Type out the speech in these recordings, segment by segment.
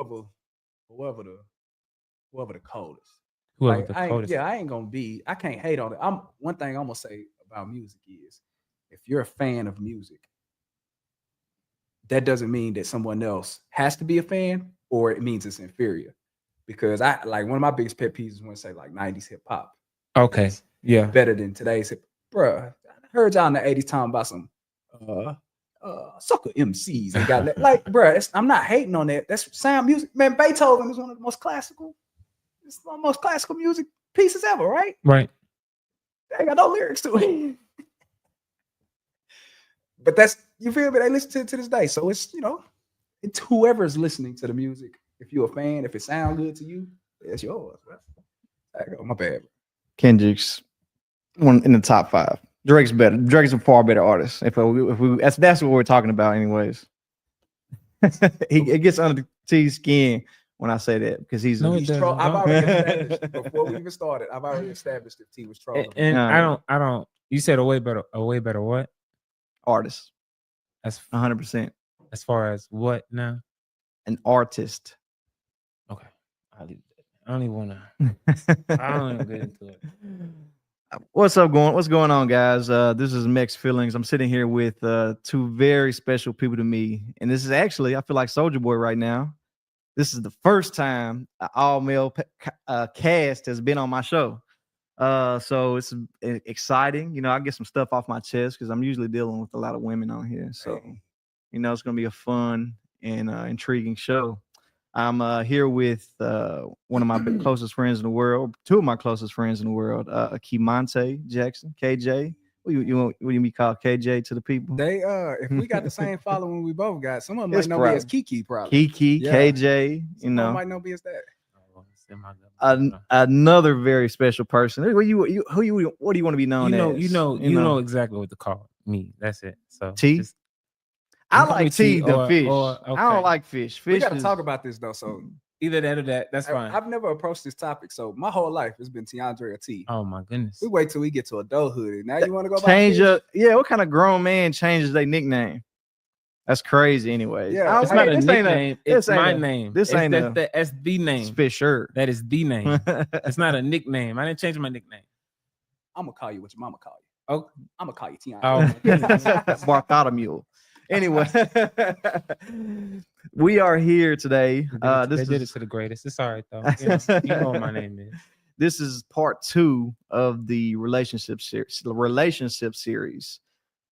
whoever, whoever the whoever the coldest. Whoever Like the coldest. I ain't gonna be. I can't hate on it. I'm one thing I'm gonna say about music is if you're a fan of music, that doesn't mean that someone else has to be a fan or it means it's inferior. Because I like one of my biggest pet peeves is when I say like 90s hip hop Okay. is Yeah. better than today's hip. Bruh, I heard y'all in the 80s talking about some uh sucker MCs and got like bruh, I'm not hating on that. That's sound music. Man, Beethoven is one of the most classical, it's one of the most classical music pieces ever, right? Right. They ain't got no lyrics to it. But that's you feel me? They listen to it to this day. So it's it's whoever's listening to the music. If you're a fan, if it sounds good to you, it's yours. There you go. My bad. Kendrick's one in the top 5. Drake's better. Drake's a far better artist. If we that's what we're talking about, anyways. It gets under the T's skin when I say that because he's No, a, it He's doesn't. troll. I've Don't. already established before we even started. I've already established if T was trolling. And No. I don't. You said a way better what? artist. As 100%. as far as what now? An artist. Okay, I'll leave it. I don't even want to. I don't even get into it. What's going on, guys? This is MEXed Feelings. I'm sitting here with two very special people to me, and this is actually I feel like Soldier Boy right now. This is the first time an all-male cast has been on my show, so it's exciting. I get some stuff off my chest because I'm usually dealing with a lot of women on here. So it's gonna be a fun and intriguing show. I'm here with one of my closest friends in the world, two of my closest friends in the world, Kemonte Jackson, KJ. What you be called KJ to the people? They if we got the same following we both got, some of them It's might know me as probably Kiki, probably. Kiki, Yeah. KJ, Some of them might know me as that. another very special person. What do you want to be known as? You know exactly what to call me. That's it. So T? just- I you call me like T, the or- fish. or- I okay. don't like fish. We Fish got to is- talk about this though. So Either that or that. That's fine. I've never approached this topic. So my whole life it's been Tiandre or T. Oh my goodness. We wait till we get to adulthood. And now you want to go change by up. Yeah, what kind of grown man changes their nickname? That's crazy. Anyways, Yeah, It's not a this ain't nickname. It's this ain't my a- name. this ain't a- that's the name. It's Fisher. That is the name. It's not a nickname. I didn't change my nickname. I'm gonna call you what your mama call you. Oh, I'm gonna call you Tiandre. oh my goodness. Bartholomew. Anyway, we are here today. They did it to the greatest. It's all right though. You know what my name is. This is part 2 of the relationship series.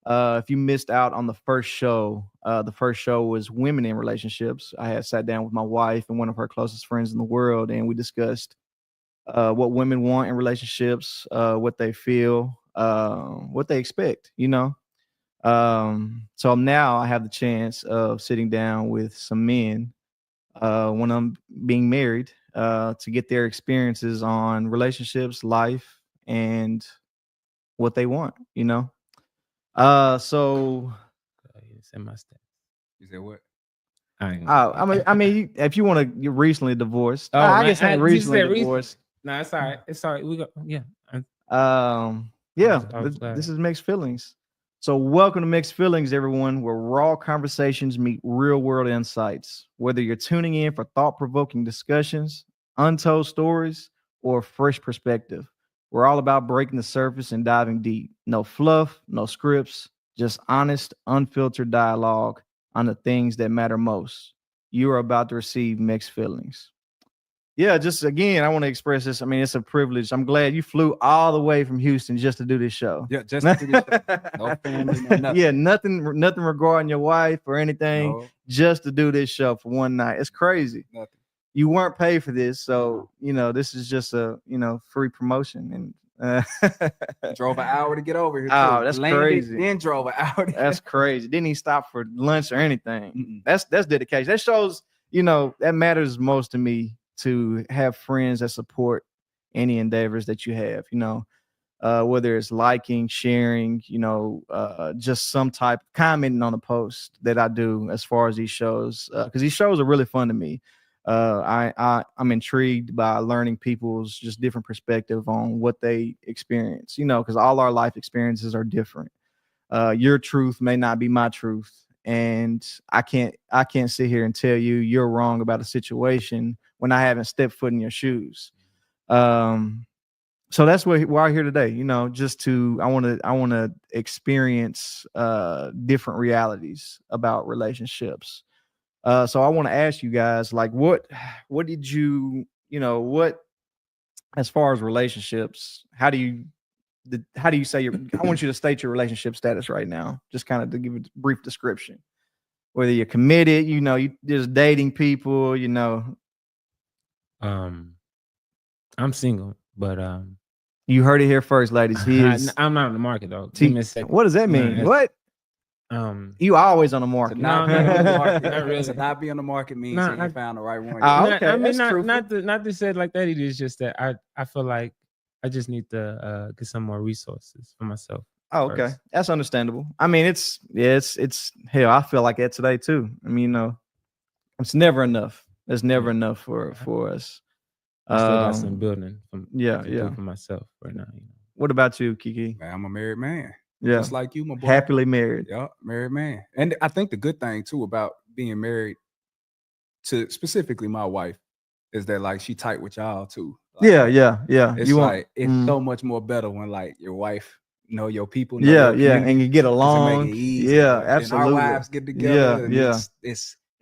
If you missed out on the first show was women in relationships. I had sat down with my wife and one of her closest friends in the world, and we discussed what women want in relationships, what they feel, what they expect. So now I have the chance of sitting down with some men when I'm being married to get their experiences on relationships, life, and what they want. So It's in my stats. You said what? I mean, if you want to, you're recently divorced. Oh, I man, guess not you recently said divorced. No, it's all right. It's all right. We go. Yeah. Yeah, I was glad. this is MEXed Feelings. So welcome to MEXed Feelings, everyone, where raw conversations meet real world insights. Whether you're tuning in for thought-provoking discussions, untold stories, or fresh perspective, we're all about breaking the surface and diving deep. No fluff, no scripts, just honest, unfiltered dialogue on the things that matter most. You are about to receive MEXed Feelings. Yeah, just again, I want to express this. I mean, it's a privilege. I'm glad you flew all the way from Houston just to do this show. Yeah, just to do this show. No family, no nothing. Yeah, nothing regarding your wife or anything, No, just to do this show for one night. It's crazy. nothing. You weren't paid for this, so this is just a free promotion. And Drove an hour to get over here. Oh, too. that's Landed, crazy. Then drove an hour. That's crazy. Didn't even stop for lunch or anything. Mm-mm. That's dedication. That shows that matters most to me, to have friends that support any endeavors that you have. Whether it's liking, sharing, just some type commenting on a post that I do as far as these shows, because these shows are really fun to me. I'm intrigued by learning people's just different perspective on what they experience, because all our life experiences are different. Your truth may not be my truth, and I can't sit here and tell you you're wrong about a situation when I haven't stepped foot in your shoes. So that's why we're here today, just I want to experience different realities about relationships. So I want to ask you guys, like, what did you, what, as far as relationships, how do you say I want you to state your relationship status right now, just kind of to give a brief description, whether you're committed, you just dating people, I'm single, but you heard it here first, ladies. I'm not on the market though. Give me a second. What does that mean? What? You always on the market. Not be on the market. Not really. To not be on the market means that you found the right one. Okay, I mean, that's not to say it like that. It is just that I feel like I just need to get some more resources for myself. Oh, okay, first. That's understandable. I mean, it's hell. I feel like that today too. I mean, it's never enough. There's never enough for us. I still got some building for myself right now. What about you, Kiki? Man, I'm a married man. Yeah, just like you, my boy. Happily married. Yeah, married man. And I think the good thing too about being married to specifically my wife is that like she tight with y'all too. Like, yeah. It's so much more better when like your wife know your people. And you get along. Make it easy, yeah, absolutely. And our wives get together. Yeah.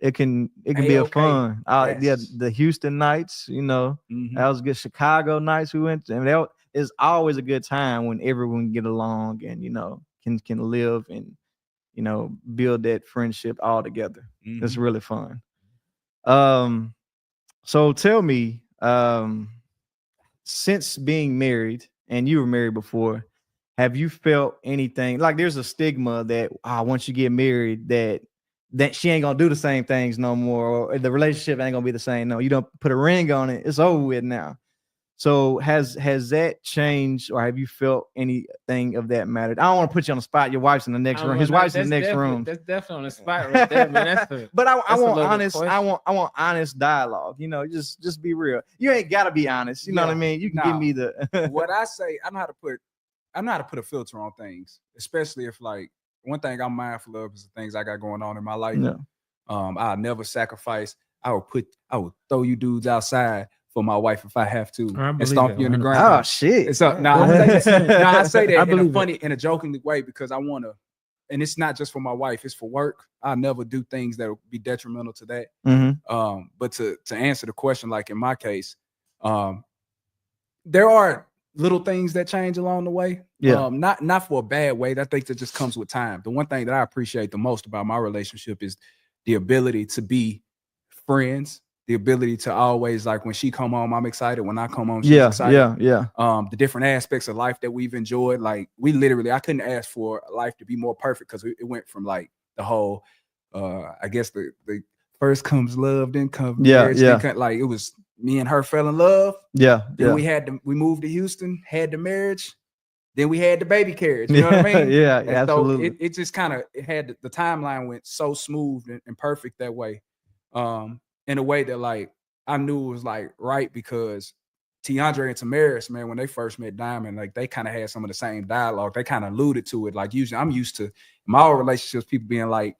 It can be a fun. Yes. Yeah, the Houston nights, that was good. Chicago nights we went to, and that is always a good time when everyone get along and can live and build that friendship all together. It's really fun. So tell me, since being married, and you were married before, have you felt anything like there's a stigma that once you get married that she ain't gonna do the same things no more, or the relationship ain't gonna be the same? No, you don't put a ring on it, it's over with now. So has that changed, or have you felt anything of that matter? I don't want to put you on the spot. Your wife's in the next room. His wife's in the next room. That's definitely on the spot right there, man. But I want honest. I want honest dialogue. Just be real. You ain't gotta be honest. You know what I mean? You can give me the. What I say, I know how to put a filter on things, especially if like one thing I'm mindful of is the things I got going on in my life. Yeah. I'll never sacrifice. I would throw you dudes outside for my wife if I have to, and stomp you in the ground. Oh shit! So I say that in a joking way because I want to, and it's not just for my wife; it's for work. I never do things that will be detrimental to that. But to answer the question, like in my case, there are little things that change along the way. Yeah. Not for a bad way. I think that just comes with time. The one thing that I appreciate the most about my relationship is the ability to be friends. The ability to always, like, when she come home, I'm excited. When I come home, she's excited. Yeah. The different aspects of life that we've enjoyed. Like, I couldn't ask for life to be more perfect because it went from like the whole, I guess the first comes love, then comes marriage. Like it was me and her fell in love. Yeah. Then we moved to Houston, had the marriage. Then we had the baby carriage. You know what I mean? Yeah, and absolutely. So it just kind of had the timeline went so smooth and perfect that way. In a way that like I knew it was like right because Tiandre and Tamaris, man, when they first met Diamond, like they kind of had some of the same dialogue. They kind of alluded to it. Like usually I'm used to in my old relationships, people being like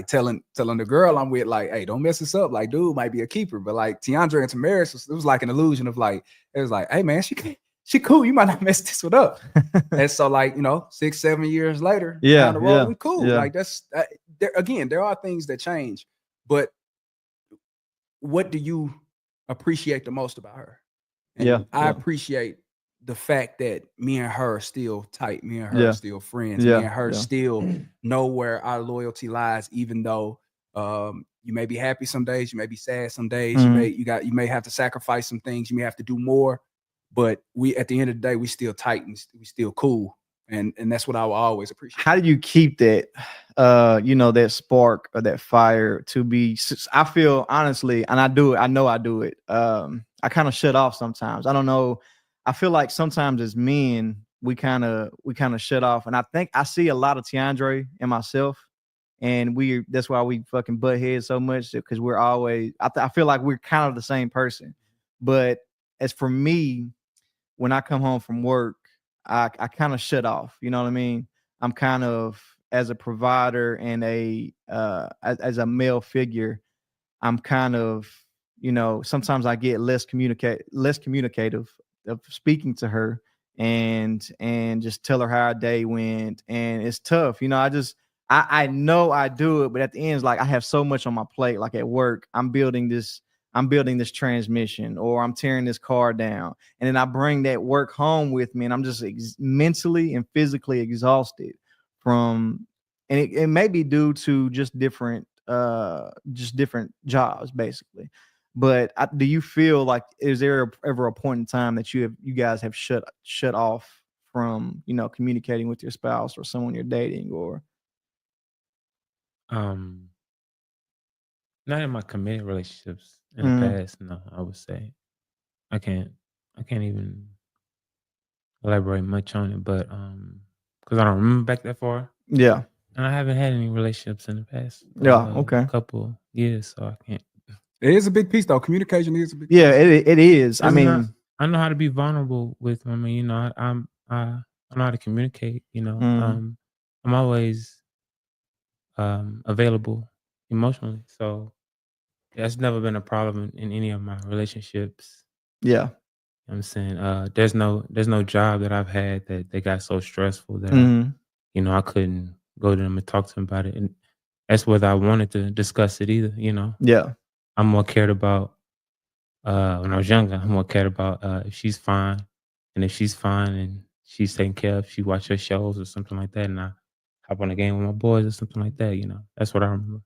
telling the girl I'm with, like, hey, don't mess this up. Like, dude might be a keeper. But like Tiandre and Tamaris, it was like an illusion of like, it was like, hey man, she cool. You might not mess this one up. And so like, 6-7 years later, down the road, we cool. Like there are things that change, but what do you appreciate the most about her? And I appreciate the fact that me and her are still tight. Me and her are still friends. Me and her still know where our loyalty lies, even though you may be happy some days, you may be sad some days, you may have to sacrifice some things, you may have to do more. But we, at the end of the day, we still tight and we still cool. And that's what I will always appreciate. How do you keep that, that spark or that fire to be? I feel honestly, and I do it. I know I do it. I kind of shut off sometimes. I don't know. I feel like sometimes as men, we kind of shut off. And I think I see a lot of Tiandre and myself, and that's why we fucking butt heads so much, because we're always. I feel like we're kind of the same person. But as for me, when I come home from work, I kind of shut off. You know what I mean? I'm kind of as a provider and as a male figure, I'm kind of, sometimes I get less communicative of speaking to her and just tell her how our day went. And it's tough. I know I do it, but at the end, it's like I have so much on my plate. Like at work, I'm building this transmission, or I'm tearing this car down. And then I bring that work home with me, and I'm just mentally and physically exhausted from, and it may be due to just different jobs, basically. But do you feel like, is there ever a point in time that you guys have shut off from, communicating with your spouse or someone you're dating? Or Not in my committed relationships in the past. No, I would say I can't even elaborate much on it, but because I don't remember back that far. Yeah. And I haven't had any relationships in the past. Yeah. Okay. Couple years, so I can't. It is a big piece, though. Communication is a big Yeah, piece. it is. I mean, I know how to be vulnerable with women. I know how to communicate. I'm always available emotionally, so that's never been a problem in any of my relationships. Yeah. I'm saying there's no job that I've had that they got so stressful that I couldn't go to them and talk to them about it. And that's whether I wanted to discuss it either. Yeah. I'm more cared about when I was younger. I'm more cared about if she's fine, and if she's fine and she's taken care of, she watch her shows or something like that, and I hop on a game with my boys or something like that. That's what I remember.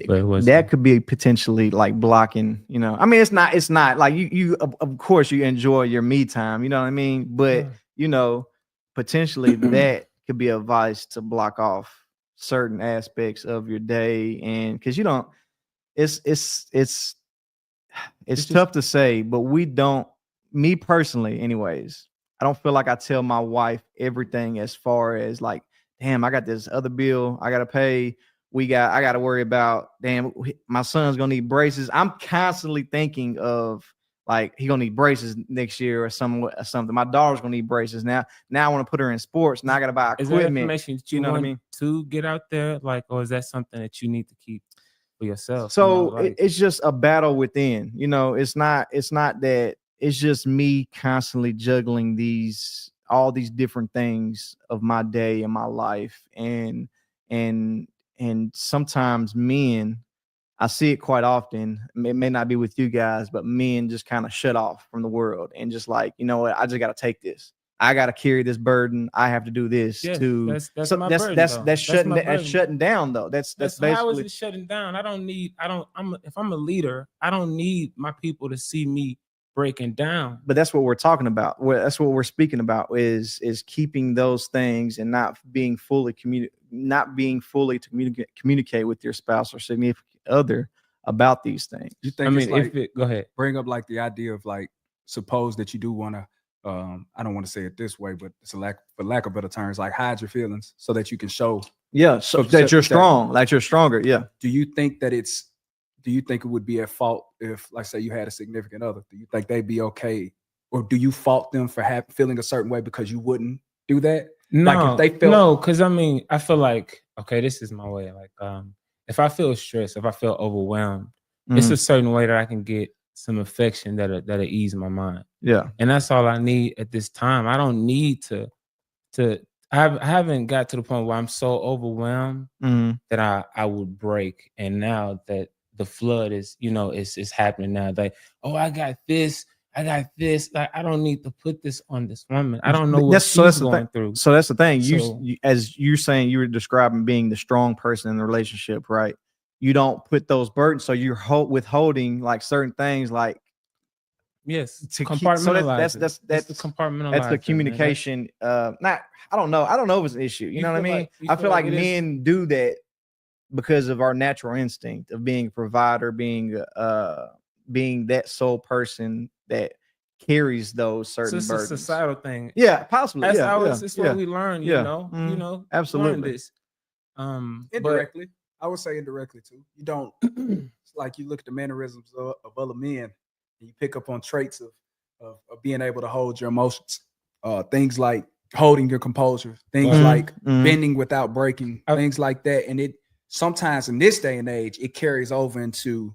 But it was that could be potentially like blocking, I mean, it's not like you of course you enjoy your me time, you know what I mean? But potentially that could be advice to block off certain aspects of your day. And because it's tough to say, but me personally anyways, I don't feel like I tell my wife everything, as far as like, damn, I got this other bill I gotta pay. I got to worry about, damn, my son's going to need braces. I'm constantly thinking of like, he going to need braces next year or something. My daughter's going to need braces. Now I want to put her in sports. Now I got to buy equipment. Is that information that you know want what I mean? to get out there? Like, or is that something that you need to keep for yourself? So it's just a battle within, it's not that, it's just me constantly juggling all these different things of my day and my life. And sometimes men, I see it quite often. It may not be with you guys, but men just kind of shut off from the world and just like, you know what? I just got to take this. I got to carry this burden. I have to do this too. That's my burden. That's shutting down though. That's basically, how is it shutting down? If I'm a leader, I don't need my people to see me breaking down. But that's what we're talking about. That's what we're speaking about is keeping those things and not being fully to communicate with your spouse or significant other about these things. You think? I mean, go ahead. Bring up like the idea of like, suppose that you do want to. I don't want to say it this way, but it's for lack of better terms, like hide your feelings so that you can show. Yeah, so that you're strong, like you're stronger. Yeah. Do you think it would be at fault if, like, say you had a significant other? Do you think they'd be okay, or do you fault them for feeling a certain way because you wouldn't do that? No, like if they felt, no, because I mean, I feel like, okay, this is my way. Like, if I feel stressed, if I feel overwhelmed, it's a certain way that I can get some affection that'll ease my mind. Yeah, and that's all I need at this time. I don't need to. I haven't got to the point where I'm so overwhelmed that I would break. And now that the flood is, it's happening now. Like, oh, I got this. Like, I don't need to put this on this woman. I don't know what she's going through. So that's the thing. You, as you're saying, you were describing being the strong person in the relationship, right? You don't put those burdens. So you're withholding like certain things, like, yes, to compartmentalize. So that's the compartmentalize. That's the communication. I don't know if it's an issue. You know what I mean? I feel like men do that because of our natural instinct of being a provider, being that sole person that carries those certain burdens. It's a societal thing. Yeah, possibly. It's what we learn. Absolutely. This. Indirectly, I would say indirectly too. You don't like, you look at the mannerisms of other men, and you pick up on traits of being able to hold your emotions. Things like holding your composure, things Mhm. like Mhm. bending without breaking, I've- things like that. And it sometimes in this day and age, it carries over into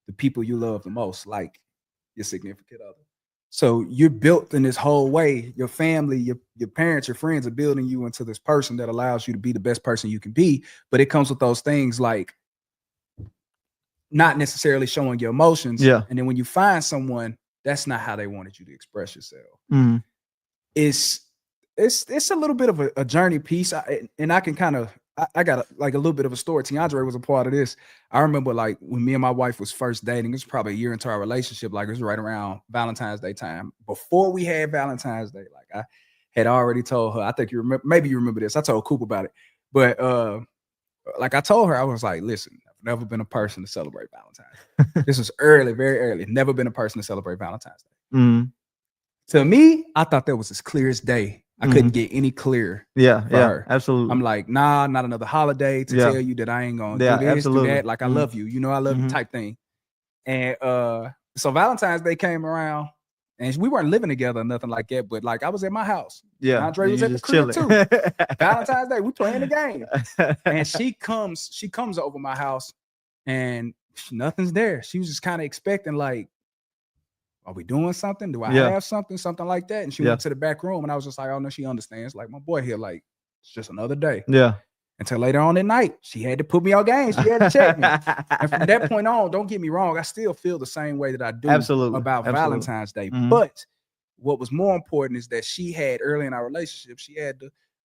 the people you love the most, like your significant other. So you're built in this whole way. Your family, your parents, your friends are building you into this person that allows you to be the best person you can be. But it comes with those things like not necessarily showing your emotions. Yeah. And then when you find someone, that's not how they wanted you to express yourself. Mhm. It's a little bit of a journey piece. And I can kind of I got like a little bit of a story. Tiandre was a part of this. I remember like when me and my wife was first dating, it was probably a year into our relationship. Like it was right around Valentine's Day time. Before we had Valentine's Day, like I had already told her, I think you remember, maybe you remember this. I told Coop about it. But like I told her, I was like, listen, I've never been a person to celebrate Valentine's. This was early, very early. Never been a person to celebrate Valentine's Day. Mhm. To me, I thought that was as clear as day. I couldn't Mhm. get any clearer. Yeah, For yeah, her. absolutely. I'm like, nah, not another holiday to Yeah. tell you that I ain't gonna Yeah, do this, absolutely. do that. Like I Mhm. love you, you know, I love you Mhm. type thing. And so Valentine's Day came around, and we weren't living together or nothing like that. But like I was at my house. Yeah, Andre was you at the just crib chilling. too. Valentine's Day, we playing the game. And she comes over my house, and nothing's there. She was just kind of expecting, like, are we doing something? Do I Yeah. have something like that? And she Yeah. went to the back room, and I was just like, oh no, she understands. Like my boy here, like it's just another day. Yeah. Until later on at night, she had to put me on game. She had to check me. And from that point on, don't get me wrong, I still feel the same way that I do Absolutely. about Absolutely. Valentine's Day. Mhm. But what was more important is that she had early in our relationship, she had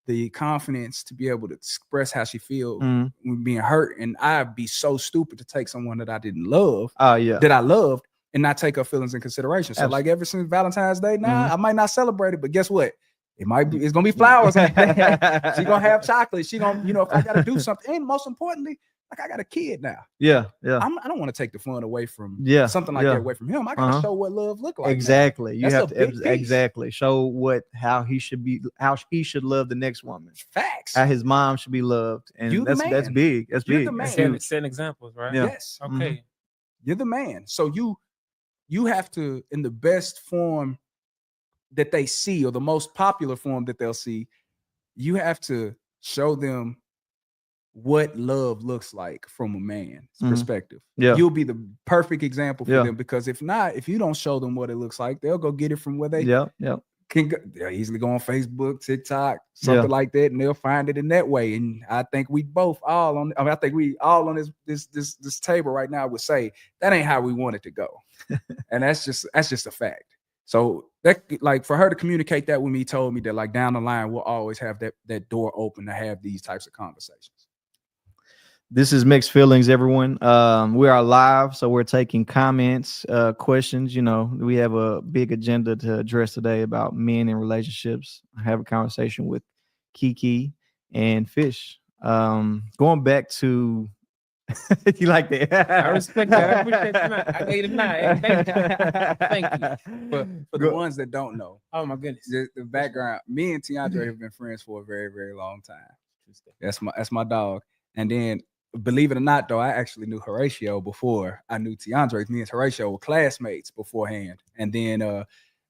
the confidence to be able to express how she feels Mhm. when being hurt. And I'd be so stupid to take someone that I didn't love, Oh yeah. that I loved, and not take her feelings in consideration. So, Absolutely. like ever since Valentine's Day, now Mhm. I might not celebrate it, but guess what? It's gonna be flowers. She gonna have chocolate. She gonna, you know, if I gotta do something, and most importantly, like I got a kid now. Yeah, yeah. I don't want to take the fun away from something like yeah. that away from him. I gotta show what love look like. now. Exactly. You That's have a to big piece. exactly show how he should love the next woman. Facts. How his mom should be loved. And You the that's man. big. That's You're big. the That's man. huge. Setting examples, right? Yeah. Yes. Okay. You're the man. So you have to, in the best form that they see, or the most popular form that they'll see, you have to show them what love looks like from a man's perspective. Yeah. You'll be the perfect example for Yeah. them, because if not, if you don't show them what it looks like, they'll go get it from where they Yeah. can go. They'll easily go on Facebook, TikTok, something like that, and they'll find it in that way. And I think we all on this table right now would say that ain't how we want it to go. And that's just a fact. So that, like, for her to communicate that with me, told me that like down the line we'll always have that door open to have these types of conversations. This is MEXed Feelings, everyone. We are live, so we're taking comments, questions. You know, we have a big agenda to address today about men and relationships. I have a conversation with Kiki and Fish. Going back to you like that? I respect that. I appreciate that. I gave him that. Thank you. But for the ones that don't know, Oh my goodness. the background, me and Tiandre have been friends for a very, very long time. That's my dog. And then, believe it or not, though, I actually knew Horatio before I knew Tiandre. Me and Horatio were classmates beforehand. And then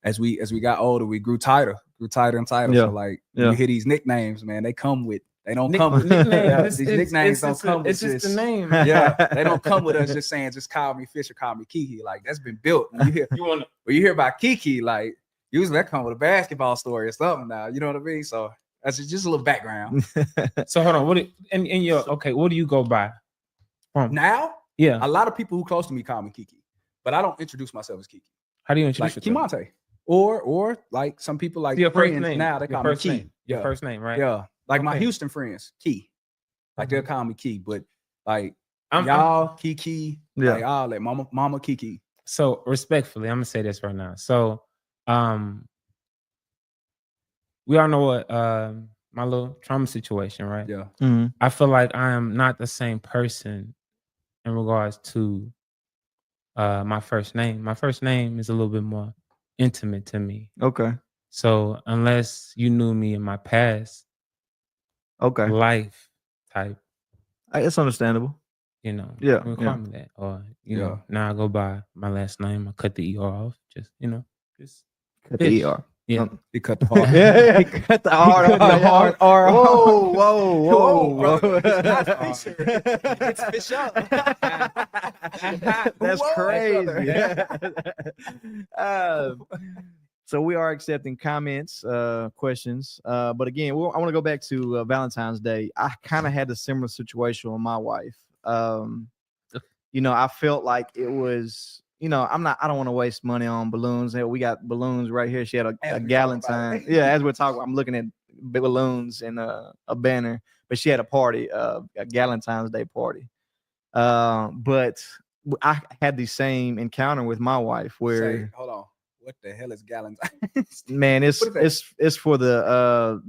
as we got older, we grew tighter and tighter. Yeah. So like you hear these nicknames, man, they come with They don't come with nicknames. these nicknames. Don't come with it's just the name. Yeah, they don't come with us just saying just call me Fish or call me Kiki. Like that's been built. When you hear about Kiki, like usually that come with a basketball story or something. Now you know what I mean. So that's just a little background. So hold on. What do you go by? Now, yeah, a lot of people who close to me call me Kiki, but I don't introduce myself as Kiki. How do you introduce like yourself? Kimante, or like some people like your friends first name. now they call me Key. Your first name, right? Yeah, like my Houston friends, Key. Like they'll call me Key, but like I'm Kiki, like I'll let Mama Kiki. So respectfully, I'm gonna say this right now. So we all know what my little trauma situation, right? Yeah. Mm-hmm. I feel like I am not the same person in regards to my first name. My first name is a little bit more intimate to me. Okay. So unless you knew me in my past, life type, it's understandable. You know, yeah, call me that, or you know, now I go by my last name. I cut the ER off. Just cut the ER. Yeah. He cut the hard. Yeah, he cut the hard. cut the hard R. Whoa. It's not featured. It's fish up. That's Whoa, crazy. brother. So we are accepting comments, questions. But again, I want to go back to Valentine's Day. I kind of had a similar situation with my wife. I felt like it was, I don't want to waste money on balloons. We got balloons right here. She had a galentine. Yeah, as we're talking, I'm looking at balloons and a banner, but she had a party, a Galentine's Day party. But I had the same encounter with my wife where, hold on. What the hell is gallons? man, it's for the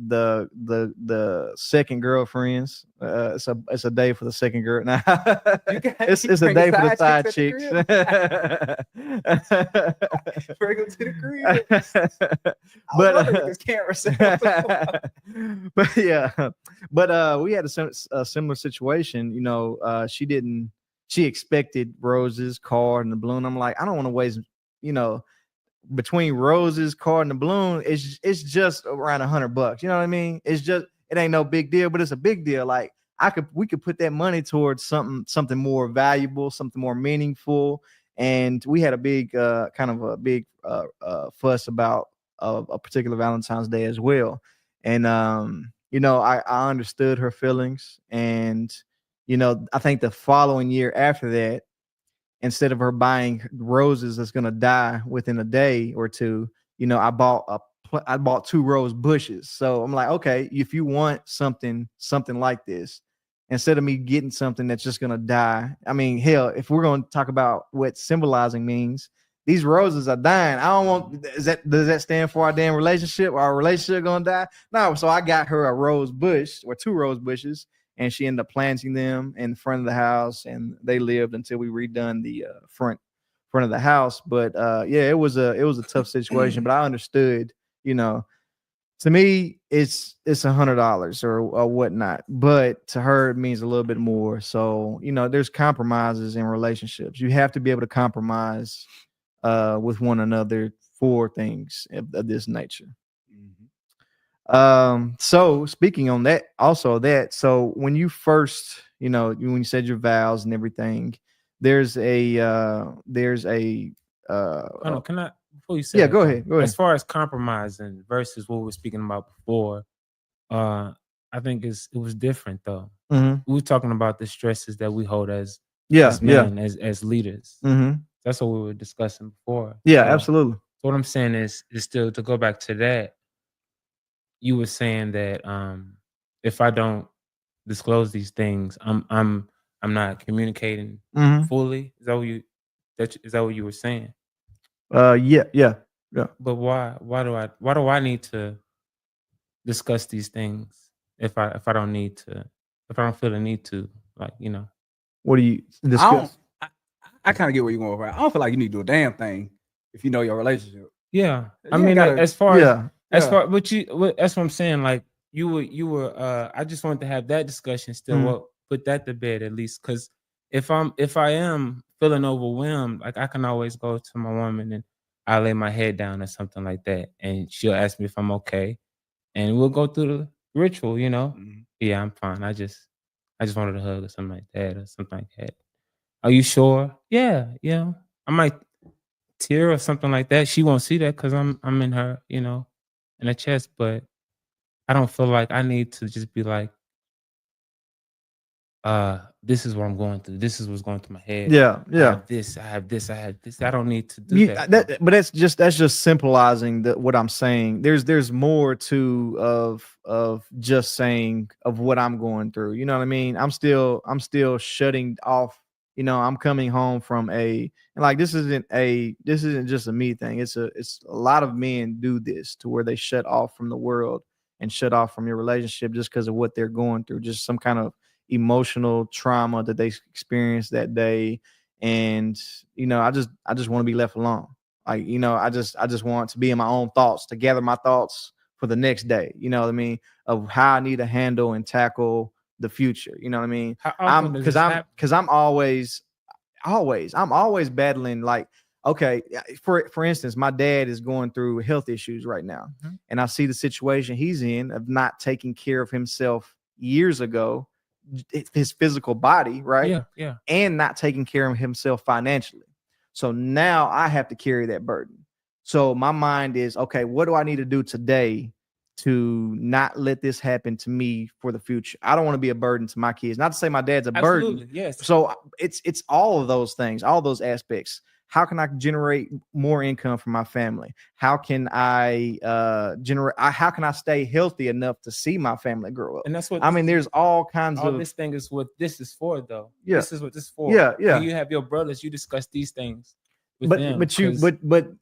second girlfriends. It's a day for the second girl. Nah, it's a day for the side chicks. Bring them to the crib. But we had a similar situation. She expected roses, card, and the balloon. I'm like, I don't want to waste, between roses, card, and the balloon, it's just around $100. You know what I mean? It ain't no big deal, but it's a big deal. Like we could put that money towards something more valuable, something more meaningful. And we had a big fuss about a particular Valentine's Day as well. And I understood her feelings. And I think the following year after that, instead of her buying roses that's gonna die within a day or two, I bought 2 rose bushes. So I'm like, okay, if you want something like this, instead of me getting something that's just gonna die. I mean, hell, if we're gonna talk about what symbolizing means, these roses are dying. I don't want. Does that stand for our damn relationship? Our relationship gonna die? No. So I got her a rose bush or 2 rose bushes. And she ended up planting them in front of the house, and they lived until we redone the front of the house. But it was a tough situation. But I understood, to me, it's $100 or whatnot, but to her it means a little bit more. So there's compromises in relationships. You have to be able to compromise with one another for things of this nature. So speaking on that, so when you first, when you said your vows and everything, there's a can I, before you say yeah, go ahead. As far as compromising versus what we were speaking about before, I think it was different though. Mm-hmm. We were talking about the stresses that we hold as men, as leaders. Mm-hmm. That's what we were discussing before. Yeah, absolutely. So what I'm saying is still to go back to that. You were saying that if I don't disclose these things, I'm not communicating fully. Is that what you were saying? Yeah. But why do I need to discuss these things if I don't need to, if I don't feel the need to, What do you discuss? I kind of get where you're going with. I don't feel like you need to do a damn thing if you know your relationship. Yeah. I mean, as far as that's what I'm saying. Like you were I just wanted to have that discussion still. Well, put that to bed at least. Cause if I am feeling overwhelmed, like I can always go to my woman and I'll lay my head down or something like that. And she'll ask me if I'm okay. And we'll go through the ritual, Yeah, I'm fine. I just wanted a hug or something like that. Are you sure? Yeah. I might tear or something like that. She won't see that because I'm in her, in her chest, but I don't feel like I need to just be like, this is what I'm going through. This is what's going through my head. Yeah. I have this. I don't need to do that. But that's just simplifying what I'm saying. There's more of just saying of what I'm going through. You know what I mean? I'm still shutting off. I'm coming home from this isn't just a me thing. It's a lot of men do this to where they shut off from the world and shut off from your relationship just because of what they're going through, just some kind of emotional trauma that they experienced that day. And I just want to be left alone. Like, I just want to be in my own thoughts, to gather my thoughts for the next day, you know what I mean, of how I need to handle and tackle the future. You know what I mean? I'm always battling. Like, okay, for instance, my dad is going through health issues right now, and I see the situation he's in of not taking care of himself years ago, his physical body, right? Yeah. And not taking care of himself financially. So now I have to carry that burden. So my mind is, okay, what do I need to do today to not let this happen to me for the future? I don't want to be a burden to my kids. Not to say my dad's a burden. Yes. So it's all of those things, all those aspects. How can I generate more income for my family? How can I how can I stay healthy enough to see my family grow up? And that's what there's all kinds of this thing is what this is for, though. Yeah. This is what this is for. Yeah. When you have your brothers, you discuss these things with them.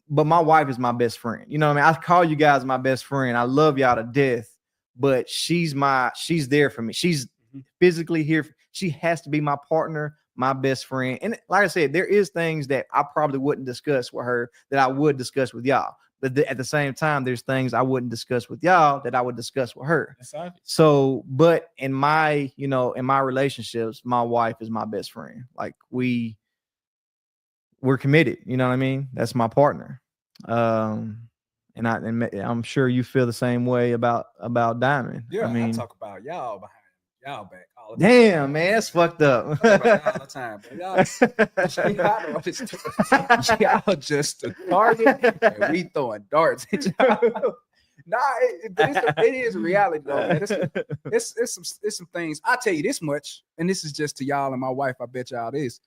But my wife is my best friend. You know what I mean? I call you guys my best friend. I love y'all to death, but she's there for me. She's physically here. She has to be my partner, my best friend. And like I said, there is things that I probably wouldn't discuss with her that I would discuss with y'all. But at the same time, there's things I wouldn't discuss with y'all that I would discuss with her. So, but in my relationships, my wife is my best friend. Like we're committed. You know what I mean? That's my partner. And I'm sure you feel the same way about Diamond. Yeah, I mean, I talk about y'all behind y'all back all the time. Damn, man, that's fucked up. All the time, y'all just a target, and we throwing darts at y'all. Nah, it is reality though, man. It's some things. I'll tell you this much, and this is just to y'all and my wife. I bet y'all this.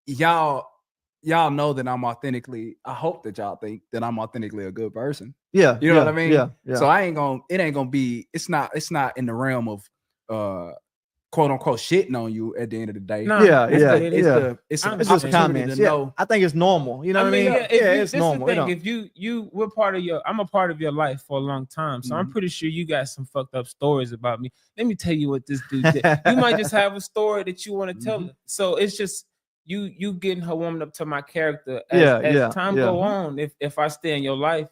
Y'all know that I'm authentically. I hope that y'all think that I'm authentically a good person. Yeah, you know what I mean. Yeah. So it ain't gonna be. It's not in the realm of quote unquote shitting on you at the end of the day. No, it's just comments. Yeah, I think it's normal. You know what I mean? It's normal. I'm a part of your life for a long time, so I'm pretty sure you got some fucked up stories about me. Let me tell you what this dude did. You might just have a story that you want to tell her. So it's just you getting her warming up to my character as time go on. If I stay in your life,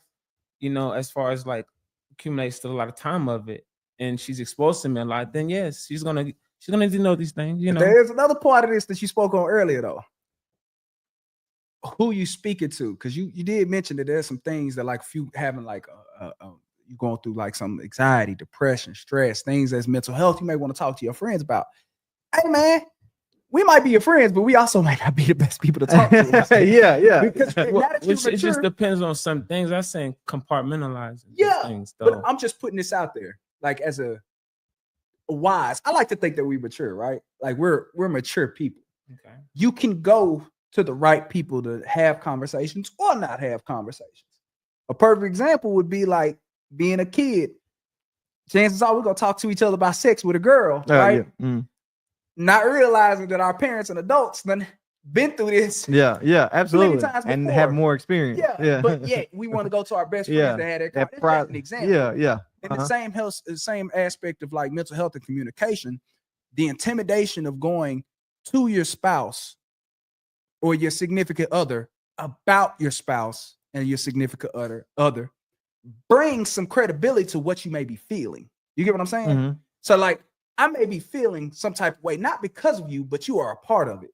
you know, as far as like accumulate still a lot of time of it, and she's exposed to me a lot, then yes, she's gonna need to know these things. You know, there's another part of this that you spoke on earlier though. Who you speaking to? Because you did mention that there's some things that like if you having like you going through like some anxiety, depression, stress, things that's mental health, you may want to talk to your friends about. Hey man, we might be your friends, but we also might not be the best people to talk to. Yeah. Because it just depends on some things. I'm saying compartmentalize. Things, but I'm just putting this out there, like as a wise. I like to think that we mature, right? Like we're mature people. Okay. You can go to the right people to have conversations or not have conversations. A perfect example would be like being a kid. Chances are we're gonna talk to each other about sex with a girl, right? Not realizing that our parents and adults then been through this. Yeah, absolutely. And have more experience. Yeah. But yet we want to go to our best friends that had that. That's an example. Yeah. And the same aspect of like mental health and communication, the intimidation of going to your spouse or your significant other about your spouse and your significant other brings some credibility to what you may be feeling. You get what I'm saying? So like I may be feeling some type of way, not because of you, but you are a part of it.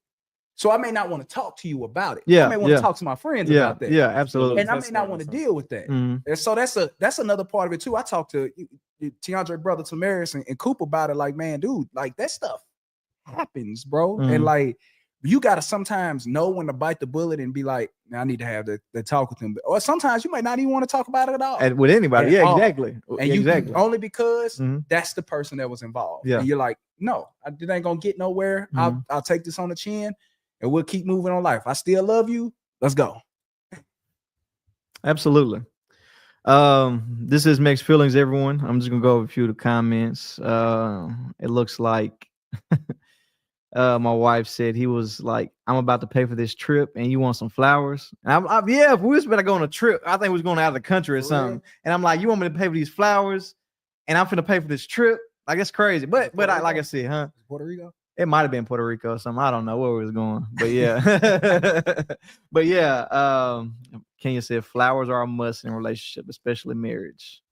So I may not want to talk to you about it. I may want to talk to my friends about that. Yeah, absolutely. And I may not want to deal with that. And so that's another part of it too. I talked to Tiandre brother Tamaris and Coop about it. Like, man, dude, like that stuff happens, bro. And like you gotta sometimes know when to bite the bullet and be like, I need to have the talk with him. Or sometimes you might not even want to talk about it at all. And with anybody, exactly. And you only because that's the person that was involved. And you're like, no, it ain't gonna get nowhere. I'll take this on the chin and we'll keep moving on life. I still love you. Let's go. Absolutely. This is MEXed Feelings, everyone. I'm just gonna go over a few of the comments. It looks like my wife said he was like, I'm about to pay for this trip and you want some flowers. And if we was gonna go on a trip, I think we was going out of the country or something. And I'm like, you want me to pay for these flowers and I'm finna pay for this trip? Like, it's crazy. But like I said, huh? Puerto Rico? It might have been Puerto Rico or something. I don't know where we was going. But yeah. But yeah, Kenya said flowers are a must in a relationship, especially marriage.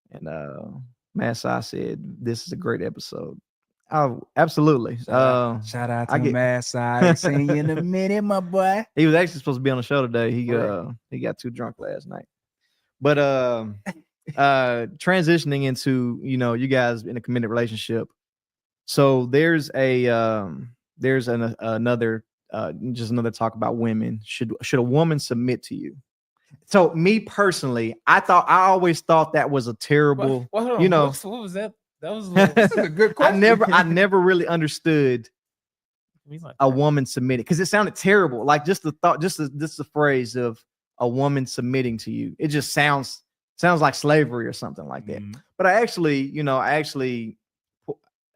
And Massai said, this is a great episode. Oh, absolutely. Shout out to I get- Mad Side. Seeing you in a minute, my boy. He was actually supposed to be on the show today. He Correct. he got too drunk last night. But transitioning into, you know, you guys in a committed relationship. So there's another just another talk about women. Should a woman submit to you? So me personally, I always thought that was a terrible, Well, hold on. you know. What was that? That was a This is a good I question. never really understood like a woman submitting, because it sounded terrible. Like just the thought, just the phrase of a woman submitting to you. It just sounds like slavery or something like that. But I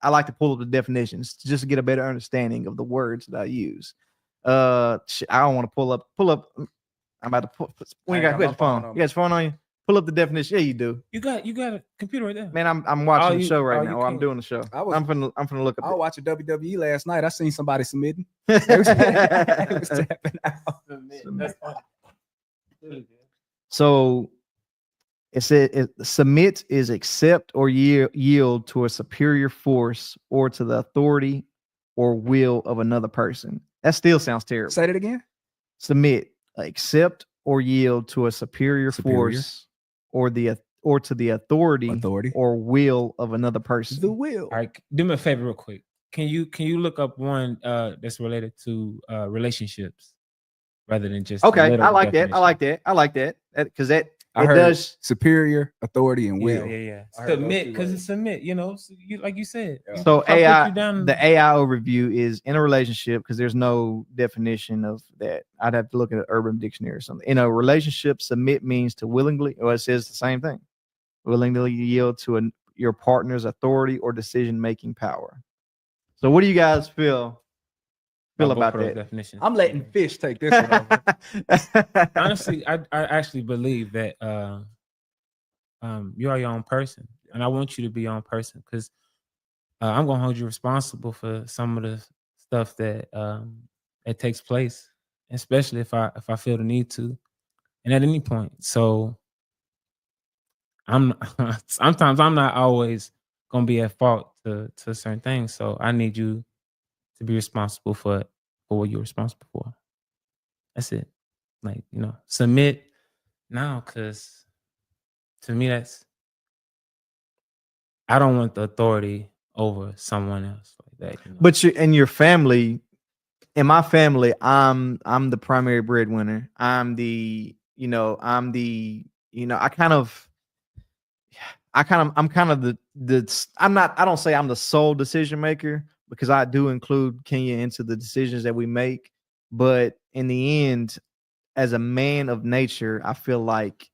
like to pull up the definitions just to get a better understanding of the words that I use. I don't want to pull up. I'm about to pull. When you got your phone? You got your phone on you? Pull up the definition. Yeah, you do. You got a computer right there. Man, I'm watching the show right now. I'm doing the show. I'm finna look up. I was watching WWE last night. I seen somebody submitting. It was tapping out. So it said submit is accept or yield to a superior force or to the authority or will of another person. That still sounds terrible. Say that again. Submit, accept or yield to a superior force or to the authority or will of another person. The will. All right, do me a favor real quick. Can you look up one that's related to relationships rather than just okay? I like that because that I heard does superior authority and will. Yeah. Submit, because it's submit. You know, so like you said. Yeah. So AI, the AI overview is in a relationship, because there's no definition of that. I'd have to look at an Urban Dictionary or something. In a relationship, submit means to willingly, or it says the same thing, willingly yield to your partner's authority or decision-making power. So what do you guys feel about that definition? I'm letting Fish take this one over. Honestly, I actually believe that you are your own person, and I want you to be your own person, because I'm gonna hold you responsible for some of the stuff that that takes place, especially if I feel the need to, and at any point. So sometimes I'm not always gonna be at fault to certain things. So I need you to be responsible for what you're responsible for. That's it. Like, you know, submit now, because to me I don't want the authority over someone else like that. You know? But in your family, in my family, I'm the primary breadwinner. I'm kind of I don't say I'm the sole decision maker, because I do include Kenya into the decisions that we make. But in the end, as a man of nature, I feel like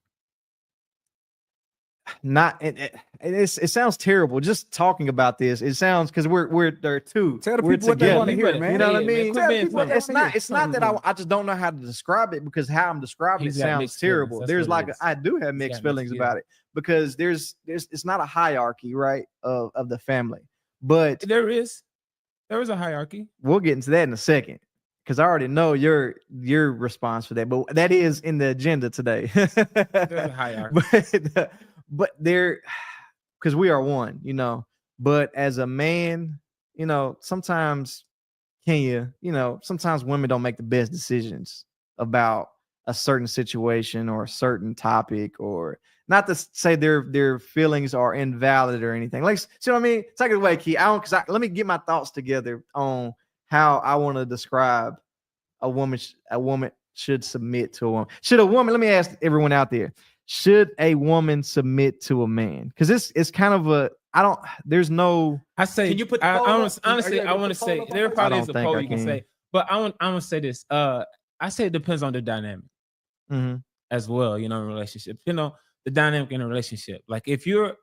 it sounds terrible just talking about this. It sounds, because we're there too. Tell the people what they want to hear, man. You know what I mean? It's not that I I just don't know how to describe it, because how I'm describing it sounds terrible. There's I do have mixed feelings about it, because there's it's not a hierarchy, right, of the family. But there is a hierarchy. We'll get into that in a second, because I already know your response for that. But that is in the agenda today. There's a hierarchy. But there, because we are one, you know. But as a man, you know, sometimes sometimes women don't make the best decisions about a certain situation or a certain topic, or not to say their feelings are invalid or anything. Like, see what I mean? Take it away, Key. Let me get my thoughts together on how I want to describe a woman should submit to a woman. Should a woman, let me ask everyone out there, should a woman submit to a man? Because it's kind of there's no. I say, can you put the honestly, I want to say, there probably is a poll you can say, but I want to say this. I say it depends on the dynamic as well, you know, in relationships. You know, the dynamic in a relationship. Like if you're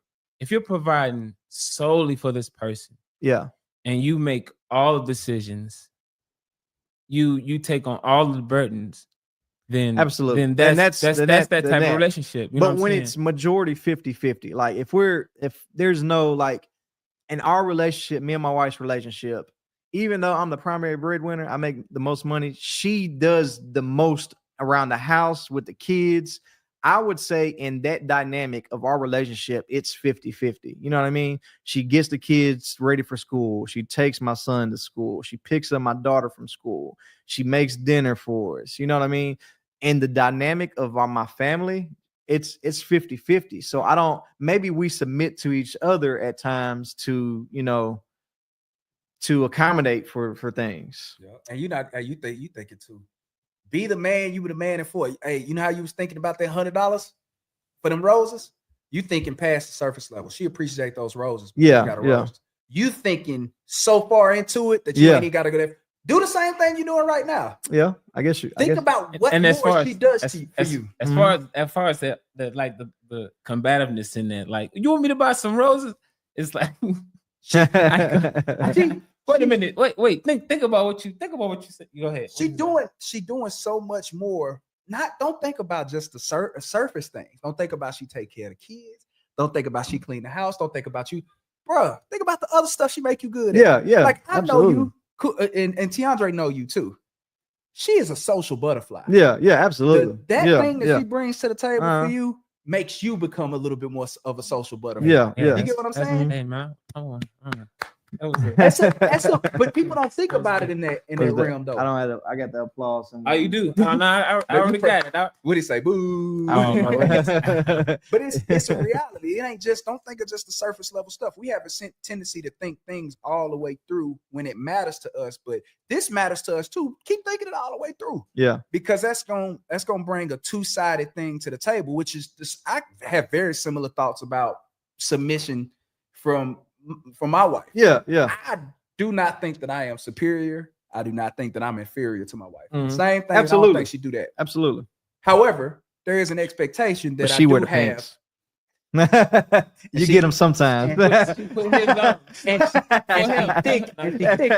providing solely for this person, yeah, and you make all the decisions, you take on all the burdens, then absolutely, then that's that type of relationship. But when it's majority 50-50, like if there's no, like in our relationship, me and my wife's relationship, even though I'm the primary breadwinner, I make the most money, she does the most around the house with the kids. I would say in that dynamic of our relationship, it's 50-50. You know what I mean? She gets the kids ready for school. She takes my son to school. She picks up my daughter from school. She makes dinner for us. You know what I mean? And the dynamic of my family, it's 50-50. So I don't, maybe we submit to each other at times to, you know, to accommodate for things. Yeah. And you think it too. Be the man you were the man for. Hey, you know how you was thinking about that $100 for them roses? You thinking past the surface level. She appreciate those roses. Yeah, You got yeah. roses. You thinking so far into it that you ain't even got to go there. Do the same thing you're doing right now. Yeah, I guess you think about what and as more far she as, does as, to you, for as, you. as far as the like the combativeness in that, like, you want me to buy some roses? It's like, wait a minute, wait, think about what you said. Go ahead. She doing so much more. Don't think about just the surface things. Don't think about she take care of the kids. Don't think about she clean the house. Don't think about you, bruh. Think about the other stuff she make you good at. Yeah. Like, I absolutely. know you, and Tiandre know you too. She is a social butterfly. Yeah, absolutely. That thing that she brings to the table for you makes you become a little bit more of a social butterfly. Yeah. You get what I'm saying? Hey man, That's but people don't think about it in that realm though. I don't have. I got the applause. Oh, you do? Oh, no, I already got it. What do you say? Boo. But it's a reality. It ain't just, don't think of just the surface level stuff. We have a tendency to think things all the way through when it matters to us, but this matters to us too. Keep thinking it all the way through. Yeah. Because that's gonna bring a two-sided thing to the table, which is this. I have very similar thoughts about submission from my wife. Yeah. I do not think that I am superior. I do not think that I'm inferior to my wife. Mhm. Same thing. Absolutely. I don't think she do that. Absolutely. However, there is an expectation that she I wear do the have. pants. You get them sometimes. And she thick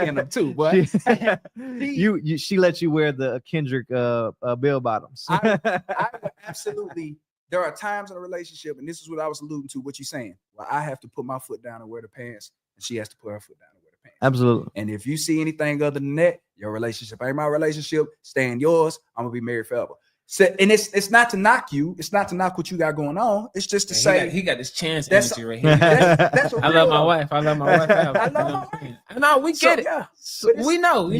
in them too, but she lets you wear the Kendrick bell bottoms. I would absolutely. There are times in a relationship, and this is what I was alluding to, what you're saying, where I have to put my foot down and wear the pants, and she has to put her foot down and wear the pants. Absolutely. And if you see anything other than that, your relationship ain't my relationship. Stay in yours. I'm gonna be married forever. So, and it's not to knock you. It's not to knock what you got going on. It's just to say he got this chance that's energy right here. That's I love my wife. I love my wife. I love my wife. No, we get it. Yeah. We know.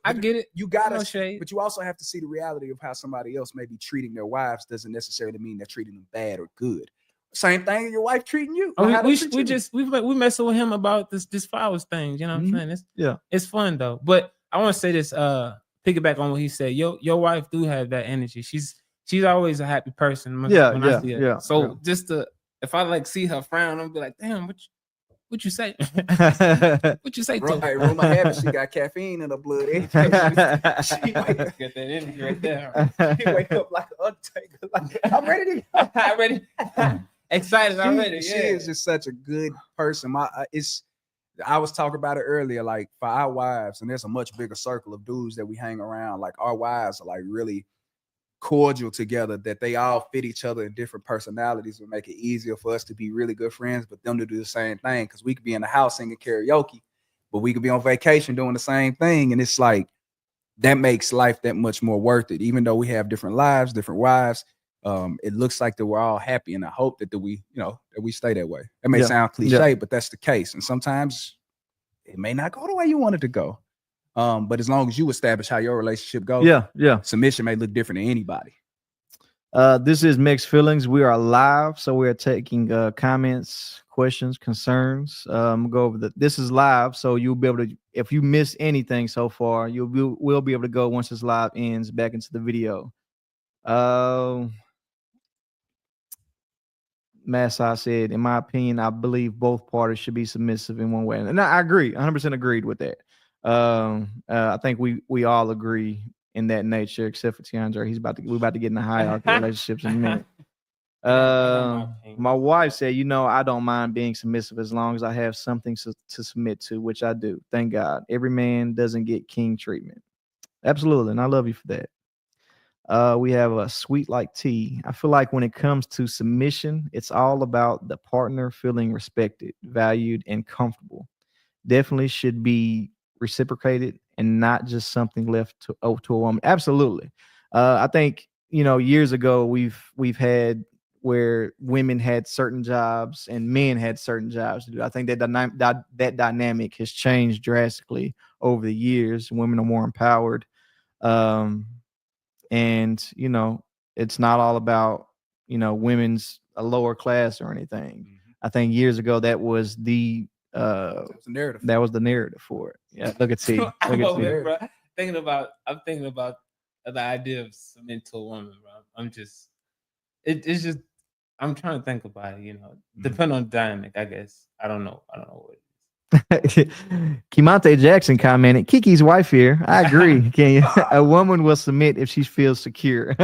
I get it. You got no to, shade. but you also have to see the reality of how somebody else may be treating their wives. Doesn't necessarily mean they're treating them bad or good. Same thing, your wife treating you. We messing with him about this flowers thing. You know what I'm saying? It's fun though. But I want to say this. Piggyback on what he said. Your wife do have that energy. She's always a happy person. When I see her. So just if I like see her frown, I'll be like, damn, what you say? What you say? Hey, rumor have it, she got caffeine in her blood. She got that energy right there. She wake up like an undertaker. Like, I'm ready to go. I'm ready. Excited already. She is just such a good person. I was talking about it earlier, like for our wives, and there's a much bigger circle of dudes that we hang around. Like our wives are like really cordial together, that they all fit each other in different personalities would make it easier for us to be really good friends, but them to do the same thing. Because we could be in the house singing karaoke, but we could be on vacation doing the same thing. And it's like, that makes life that much more worth it. Even though we have different lives, different wives, it looks like that we're all happy. And I hope that we stay that way. That may sound cliche, but that's the case. And sometimes it may not go the way you want it to go. But as long as you establish how your relationship goes, submission may look different than anybody. This is MEXed Feelings. We are live, so we are taking comments, questions, concerns. Go over this is live, so you'll be able to. If you miss anything so far, we'll be able to go once this live ends back into the video. Massa said, in my opinion, I believe both parties should be submissive in one way, and I agree, 100% agreed with that. I think we all agree in that nature, except for Tiandre. We're about to get in the hierarchy relationships in a minute. My wife said, I don't mind being submissive as long as I have something to submit to, which I do. Thank God. Every man doesn't get king treatment. Absolutely. And I love you for that. We have a sweet like tea. I feel like when it comes to submission, it's all about the partner feeling respected, valued, and comfortable. Definitely should be reciprocated and not just something left to a woman. Absolutely. I think years ago we've had where women had certain jobs and men had certain jobs to do. I think that dynamic has changed drastically over the years. Women are more empowered. And it's not all about women's a lower class or anything. Mm-hmm. I think years ago that was the narrative. That was the narrative for it. Yeah, look at T. I'm thinking about the idea of submitting to a woman, bro. I'm just it's just I'm trying to think about it, depending on the dynamic, I guess. I don't know what it is. Kimante Jackson commented, Kiki's wife here. I agree. Can you? A woman will submit if she feels secure.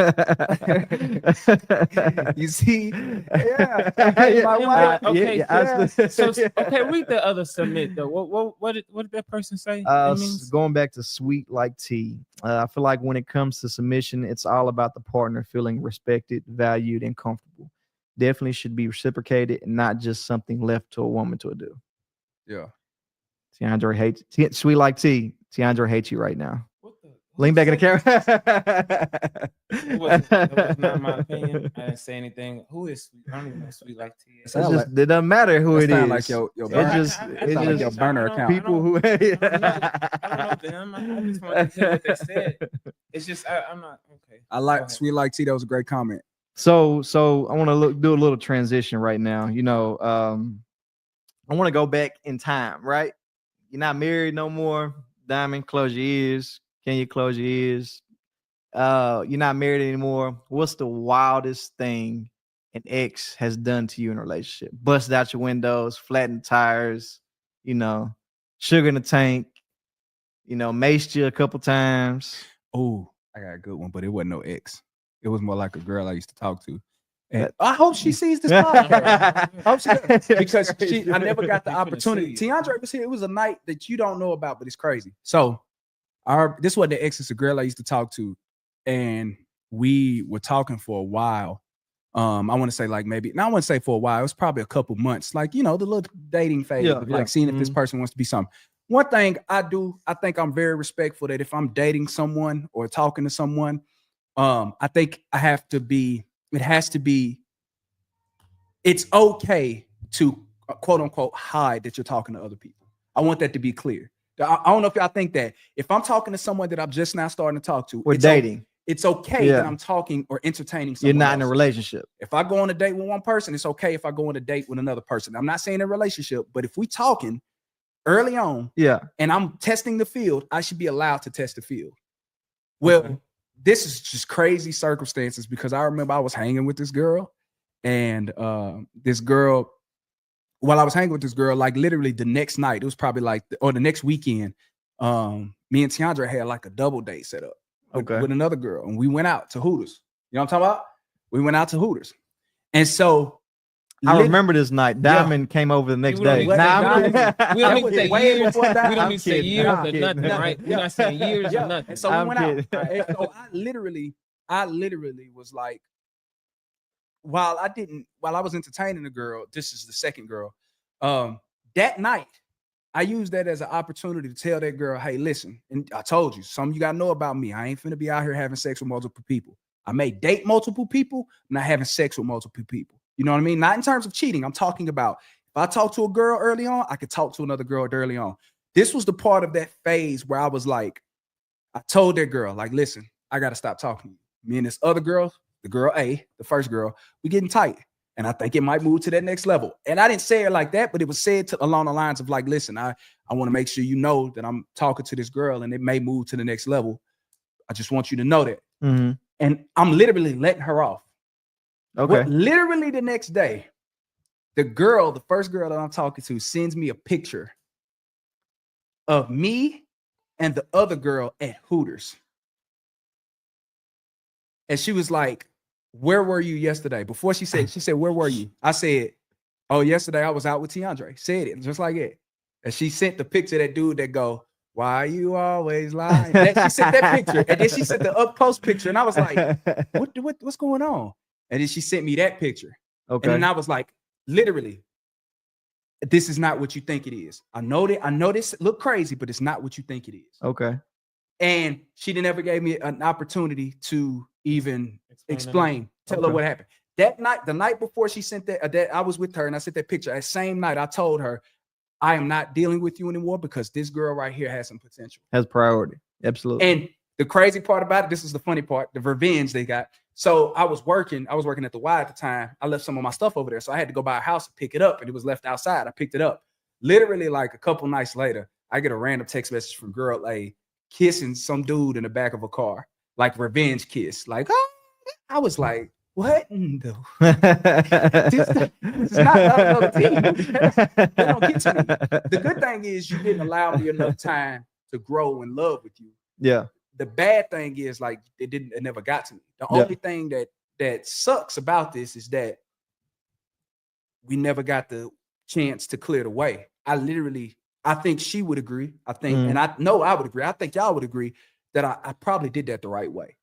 You see? Yeah. My wife. Okay. Okay, read the other submit though. What did that person say? Going back to sweet like tea. I feel like when it comes to submission, it's all about the partner feeling respected, valued, and comfortable. Definitely should be reciprocated and not just something left to a woman to do. Yeah. Tiandre hates sweet like tea. Tiandre hates you right now. Lean back in the camera. That was not my opinion. I didn't say anything. Who is sweet? I don't even know sweet like tea. It doesn't matter who it is. Like your burner. It's like your burner account. People who I don't know them. I just want to hear what they said. It's just I'm not okay. I like sweet like tea. That was a great comment. So I want to do a little transition right now. I want to go back in time, right? You're not married no more. Diamond, close your ears. Can you close your ears? You're not married anymore. What's the wildest thing an ex has done to you in a relationship? Busted out your windows, flattened tires, sugar in the tank, maced you a couple times. Oh, I got a good one, but it wasn't no ex. It was more like a girl I used to talk to. And I hope she sees this podcast. I hope she does, because I never got the opportunity. Tiandre was here. It was a night that you don't know about, but it's crazy. So this wasn't the ex, it's a girl I used to talk to. And we were talking for a while. I want to say I wouldn't say for a while. It was probably a couple months. Like, the little dating phase of seeing if this person wants to be something. One thing I think I'm very respectful that if I'm dating someone or talking to someone, I think it's okay to quote unquote hide that you're talking to other people. I want that to be clear. I don't know if y'all think that if I'm talking to someone that I'm just now starting to talk to, we're dating. It's okay that I'm talking or entertaining someone. You're not else. In a relationship. If I go on a date with one person, it's okay if I go on a date with another person. I'm not saying a relationship, but if we talking early on, and I'm testing the field, I should be allowed to test the field. Well, this is just crazy circumstances because I remember I was hanging with this girl, and this girl, while I was hanging with this girl, like literally the next night, it was probably the next weekend, me and Tiandre had like a double date set up with another girl, and we went out to Hooters. You know what I'm talking about? We went out to Hooters, and so I remember this night. Diamond came over the next day. We don't need to say years. We don't need to say years or nothing, right? We're not saying years or nothing. And so we went out. And so I literally was like, while I was entertaining the girl, this is the second girl. That night, I used that as an opportunity to tell that girl, hey, listen, and I told you, something you gotta know about me. I ain't finna be out here having sex with multiple people. I may date multiple people, I'm not having sex with multiple people. You know what I mean? Not in terms of cheating. I'm talking about if I talk to a girl early on, I could talk to another girl early on. This was the part of that phase where I was like, I told that girl, like, listen, I got to stop talking to you. Me and this other girl, the girl A, the first girl, we getting tight. And I think it might move to that next level. And I didn't say it like that, but it was said along the lines of like, listen, I want to make sure you know that I'm talking to this girl and it may move to the next level. I just want you to know that. Mm-hmm. And I'm literally letting her off. Okay. Well, literally the next day, the first girl that I'm talking to sends me a picture of me and the other girl at Hooters. And she was like, where were you yesterday? Before she said, where were you? I said, oh, yesterday I was out with Tiandre. Said it just like it. And she sent the picture of that dude that go, why you always lying? She sent that picture. And then she sent the up close picture. And I was like, what's going on? And then she sent me that picture. Okay. And then I was like, literally, this is not what you think it is. I know this look crazy, but it's not what you think it is. Okay. And she never gave me an opportunity to even Explain. Tell her what happened. That night, the night before she sent that I was with her and I sent that picture. That same night, I told her, I am not dealing with you anymore because this girl right here has some potential. Has priority. Absolutely. And the crazy part about it, this is the funny part, the revenge they got. So I was working at the Y at the time. I left some of my stuff over there. So I had to go by a house and pick it up, and it was left outside. I picked it up. Literally, like a couple nights later, I get a random text message from girl A kissing some dude in the back of a car, like revenge kiss. Like, oh, I was like, what in the this is not another team. They don't get to me. The good thing is you didn't allow me enough time to grow in love with you. Yeah. The bad thing is like it never got to me. The only thing that sucks about this is that we never got the chance to clear the way. I think she would agree. I think, and I know I would agree. I think y'all would agree that I probably did that the right way.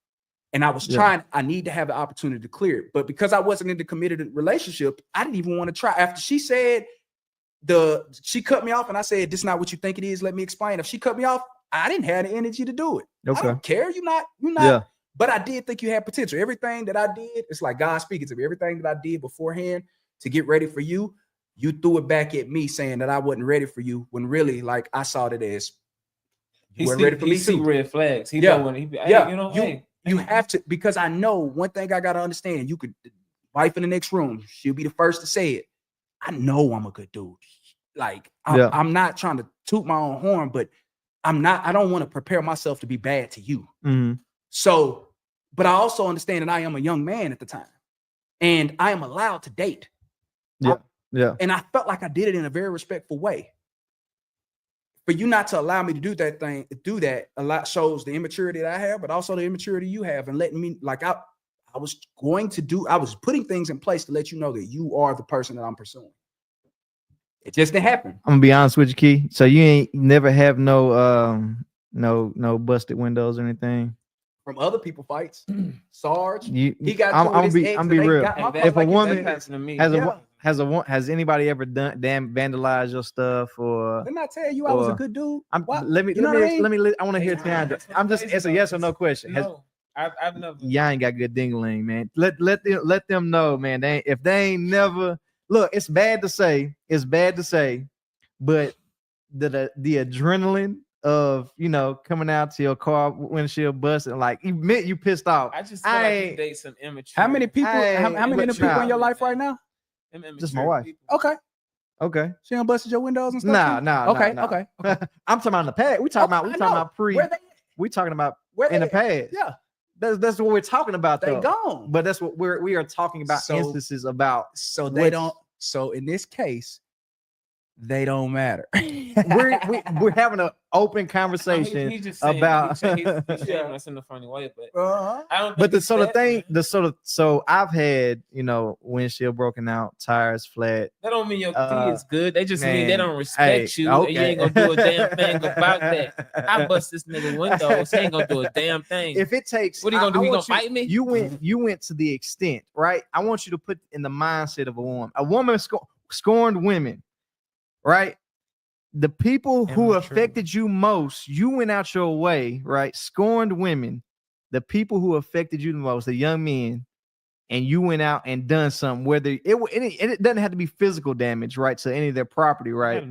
And I was trying, I need to have the opportunity to clear it. But because I wasn't in the committed relationship, I didn't even want to try. After she said she cut me off and I said, this is not what you think it is. Let me explain. If she cut me off, I didn't have the energy to do it. Okay. I don't care. You're not. Yeah. But I did think you had potential. Everything that I did, it's like God speaking to me. Everything that I did beforehand to get ready for you, you threw it back at me saying that I wasn't ready for you when really like I saw it as you weren't ready for me too. Red flags. You have to, because I know one thing I got to understand. You could, wife in the next room, she'll be the first to say it. I know I'm a good dude. Like, I'm not trying to toot my own horn, but I don't want to prepare myself to be bad to you. Mm-hmm. So, but I also understand that I am a young man at the time and I am allowed to date. Yeah. And I felt like I did it in a very respectful way. For you not to allow me to do that a lot shows the immaturity that I have, but also the immaturity you have, and letting me, like I was putting things in place to let you know that you are the person that I'm pursuing. It just didn't happen. I'm gonna be honest with you, Key. So you ain't never have no busted windows or anything from other people fights. Sarge, he got. I'm be real. If a woman has anybody ever vandalized your stuff or? Didn't I tell you I was a good dude? I want to hear Tiana. I'm just. It's a yes or no question. No, I've never. Y'all ain't got good dingling, man. Let them know, man. If they ain't never. Look, it's bad to say, but the adrenaline of coming out to your car windshield busting, like you pissed off. I just feel like you date some immature. How many people? How many people in your life right now? Just my wife. People. Okay. She done busted your windows and stuff. Nah. Okay. I'm talking about in the past. We talking about pre. We talking about in the past. Yeah. That's what we're talking about. They gone. But that's what we are talking about. Instances about. So they don't. So in this case, they don't matter. we're having an open conversation about. He's us in a funny way, but I don't. But so I've had windshield broken out, tires flat. That don't mean your kid's good. They just mean they don't respect you. Okay. And you ain't gonna do a damn thing about that. I bust this nigga windows. He ain't gonna do a damn thing. If it takes, what are you gonna do? You gonna fight me? You went to the extent, right? I want you to put in the mindset of a woman. A woman scorned women. Right, the people who affected you most, you went out your way, right? Scorned women, the people who affected you the most, the young men, and you went out and done something. Whether it doesn't have to be physical damage, right, to any of their property, right?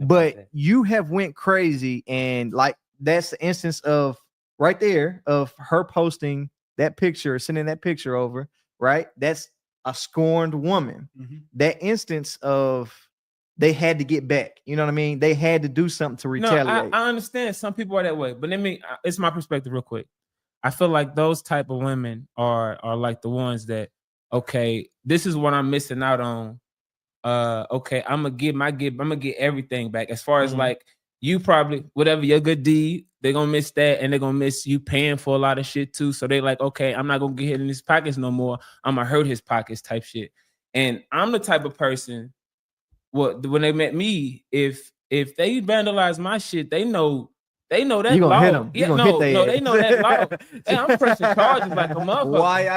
But you have went crazy, and like that's the instance of right there of her posting that picture, sending that picture over, right? That's a scorned woman. Mm-hmm. That instance of. They had to get back. You know what I mean? They had to do something to retaliate. No, I understand some people are that way, but it's my perspective real quick. I feel like those type of women are like the ones that, okay, this is what I'm missing out on. Okay, I'm gonna get everything back. As far as like you probably whatever your good deed, they're gonna miss that, and they're gonna miss you paying for a lot of shit too. So they like, okay, I'm not gonna get hit in his pockets no more. I'm gonna hurt his pockets type shit. And I'm the type of person. Well, when they met me, if they vandalize my shit, they know that law. Hit them. Yeah, no, they know that law. Hey, I'm pressing charges like a motherfucker. Why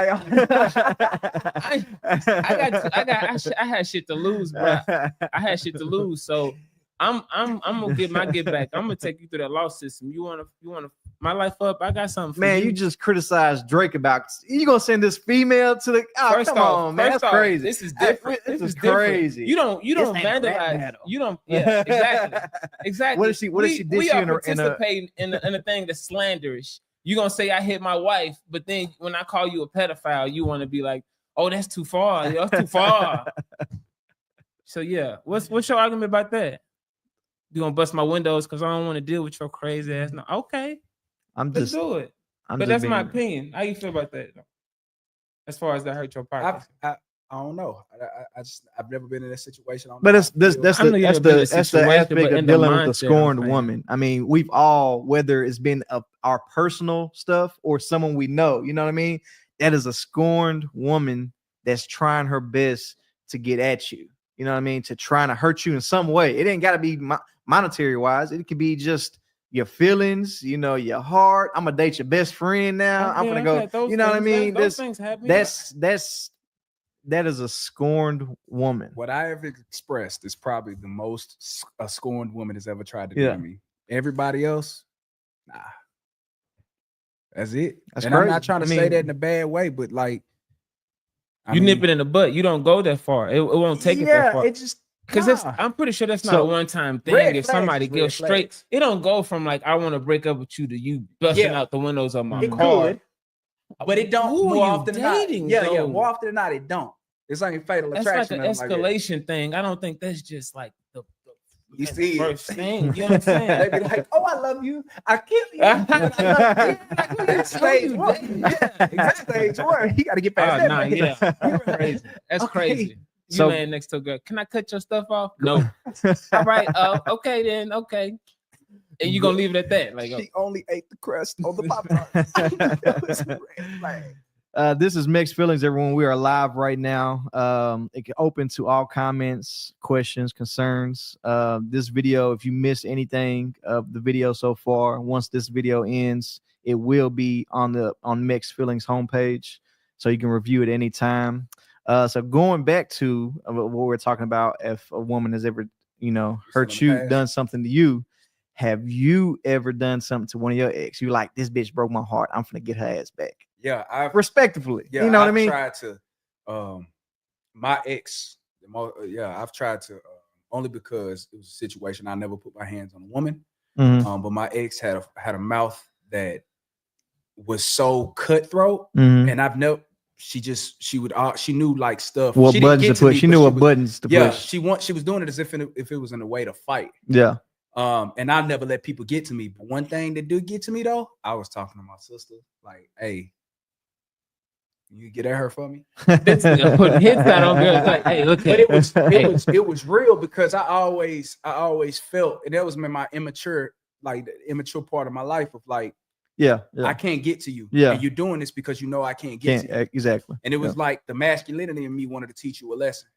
I had shit to lose, bro. I had shit to lose, so I'm gonna get my get back. I'm gonna take you through that law system. You wanna my life up, I got something for Man, you. you just criticized Drake about you gonna send this female to the come on, man. That's crazy. This is different. This is different. crazy. You don't This ain't a rap vandalize. battle. You don't. Yeah, exactly. Exactly. What if she we diss you are in a participating in a thing that's slanderish. You gonna say I hit my wife, but then when I call you a pedophile, you want to be like, oh, that's too far. That's too far. So yeah, what's your argument about that? You gonna bust my windows because I don't want to deal with your crazy ass? No, okay, let's do it. But that's my opinion. How you feel about that? As far as that hurt your pockets? I don't know. I've never been in that situation. But that's the aspect of dealing with a scorned woman. I mean, we've all, whether it's been our personal stuff or someone we know, you know what I mean? That is a scorned woman that's trying her best to get at you. You know what I mean? To trying to hurt you in some way. It ain't got to be monetary wise. It could be just your feelings, you know, your heart. I'm gonna date your best friend now. I'm gonna go. You know what I mean? Those things happen. That is a scorned woman. What I have expressed is probably the most a scorned woman has ever tried to do to me. Everybody else, nah. That's it. That's and crazy. I'm not trying to say that in a bad way, but like you nip it in the butt. You don't go that far. It won't take it that far. It just because I'm pretty sure that's not a one-time thing. If somebody goes straight, it don't go from like I want to break up with you to you busting out the windows of my car. Could, but it don't more often than not. Yeah, more often than not, it don't. It's like fatal attraction. That's like an escalation thing. I don't think that's just like the you see first thing. You know what I'm saying? They be like, "Oh, I love you. I kill you." That's stage one. Yeah, stage one. You got to get past that. Nah, yeah, that's crazy. That's crazy. You laying next to a girl. Can I cut your stuff off? No. All right. Okay then. Okay. And you gonna leave it at that? Like she only ate the crust on the pop. This is MEXed Feelings, everyone. We are live right now. It can open to all comments, questions, concerns. This video, if you missed anything of the video so far, once this video ends, it will be on MEXed Feelings homepage, so you can review it any time. So going back to what we're talking about, if a woman has ever, hurt you, done something to you, have you ever done something to one of your ex? You like, this bitch broke my heart. I'm finna get her ass back. Yeah, respectively. Yeah, you know what I mean? I've tried to, my ex. I've tried to only because it was a situation I never put my hands on a woman. Mm-hmm. But my ex had a mouth that was so cutthroat, mm-hmm. and I've never. She knew like stuff. What buttons to push? She knew what buttons to push. Yeah, she was doing it as if it was in a way to fight. Yeah. And I never let people get to me. But one thing that did get to me though, I was talking to my sister, like, "Hey, you get at her for me." Put hits out on girls like, "Hey, look at." But it was real because I always felt, and that was my immature part of my life of like, yeah. I can't get to you. Yeah. And you're doing this because you know I can't get to you. Exactly. And it was like the masculinity in me wanted to teach you a lesson.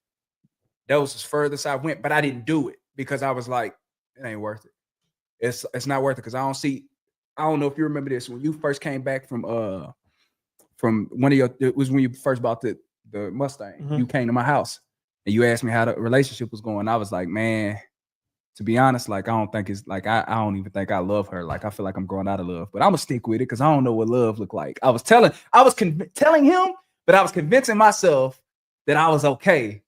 That was as furthest I went, but I didn't do it because I was like, it ain't worth it. It's not worth it because I don't know if you remember this when you first came back from one of it was when you first bought the Mustang. Mm-hmm. You came to my house and you asked me how the relationship was going. I was like, man, to be honest, like I don't think it's like I don't even think I love her. Like I feel like I'm growing out of love, but I'm gonna stick with it because I don't know what love looked like. I was telling him, but I was convincing myself that I was okay,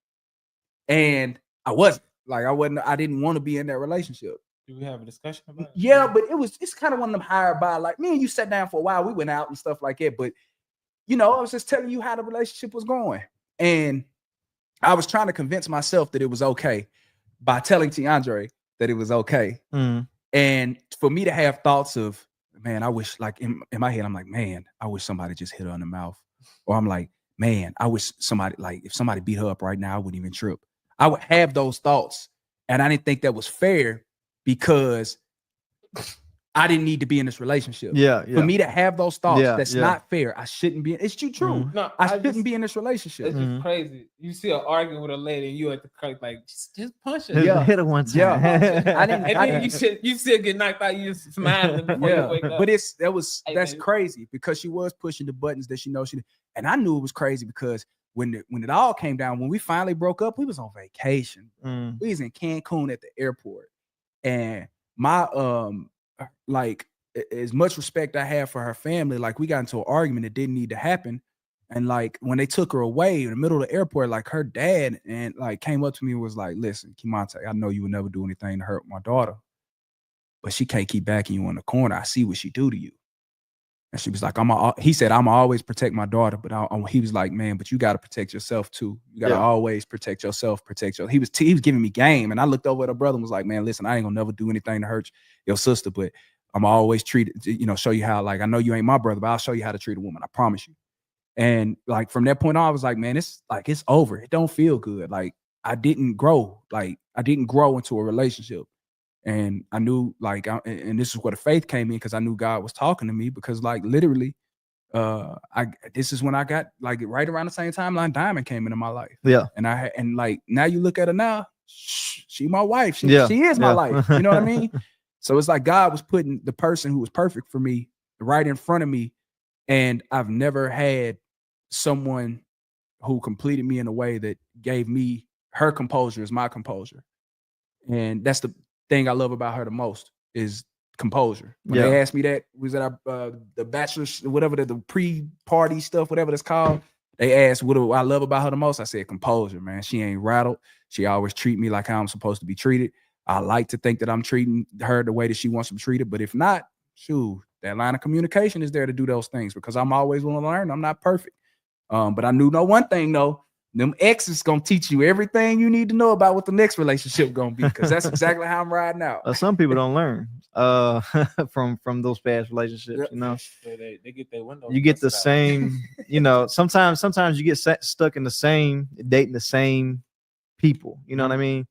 and I wasn't. Like I didn't want to be in that relationship. Do we have a discussion about it? Yeah, but it's kind of one of them hired by, like me and you sat down for a while. We went out and stuff like that, but I was just telling you how the relationship was going, and I was trying to convince myself that it was okay by telling Tiandre that it was okay. Mm. And for me to have thoughts of, man, I wish, like in my head, I'm like, man, I wish somebody just hit her in the mouth. Or I'm like, man, I wish somebody, like if somebody beat her up right now, I wouldn't even trip. I would have those thoughts. And I didn't think that was fair because I didn't need to be in this relationship. Yeah. For me to have those thoughts, that's yeah. not fair. I shouldn't be. It's true. Mm-hmm. No, I shouldn't be in this relationship. It's just crazy. You see her arguing with a lady, and you at the crowd like, just punch her. Yeah, hit her one time. Yeah, you still get knocked out. You just smiling before you wake up. But that's crazy because she was pushing the buttons that she knows she. And I knew it was crazy because when it all came down, when we finally broke up, we was on vacation. We was in Cancun at the airport, and my like as much respect I have for her family, like we got into an argument that didn't need to happen. And like when they took her away in the middle of the airport, like her dad and like came up to me and was like, listen, Kimante, I know you would never do anything to hurt my daughter, but she can't keep backing you in the corner. I see what she do to you. And she was like, he said, I'm always protect my daughter. But he was like, man, but you got to protect yourself too. You got to always protect yourself, He was giving me game. And I looked over at her brother and was like, man, listen, I ain't gonna never do anything to hurt your sister, but I'm always treat it, show you how, like, I know you ain't my brother, but I'll show you how to treat a woman. I promise you. And like, from that point on, I was like, man, it's over. It don't feel good. Like I didn't grow into a relationship. And I knew and this is where the faith came in, because I knew God was talking to me, because like literally, this is when I got like right around the same timeline Diamond came into my life. Yeah. And like now you look at her now, she my wife. She is my life. You know what I mean? So it's like God was putting the person who was perfect for me right in front of me. And I've never had someone who completed me in a way that gave me her composure is my composure. And that's the thing I love about her the most is composure. When they asked me that, was at our the bachelor's, whatever the pre-party stuff, whatever it's called. They asked what do I love about her the most. I said composure, man. She ain't rattled. She always treat me like how I'm supposed to be treated. I like to think that I'm treating her the way that she wants to be treated. But if not, shoot, that line of communication is there to do those things, because I'm always willing to learn. I'm not perfect. But I knew one thing though. Them exes gonna teach you everything you need to know about what the next relationship gonna be, because that's exactly how I'm riding out. Some people don't learn from those past relationships. They get their window. You get the same. Sometimes you get stuck in the same dating the same people. You know what I mean?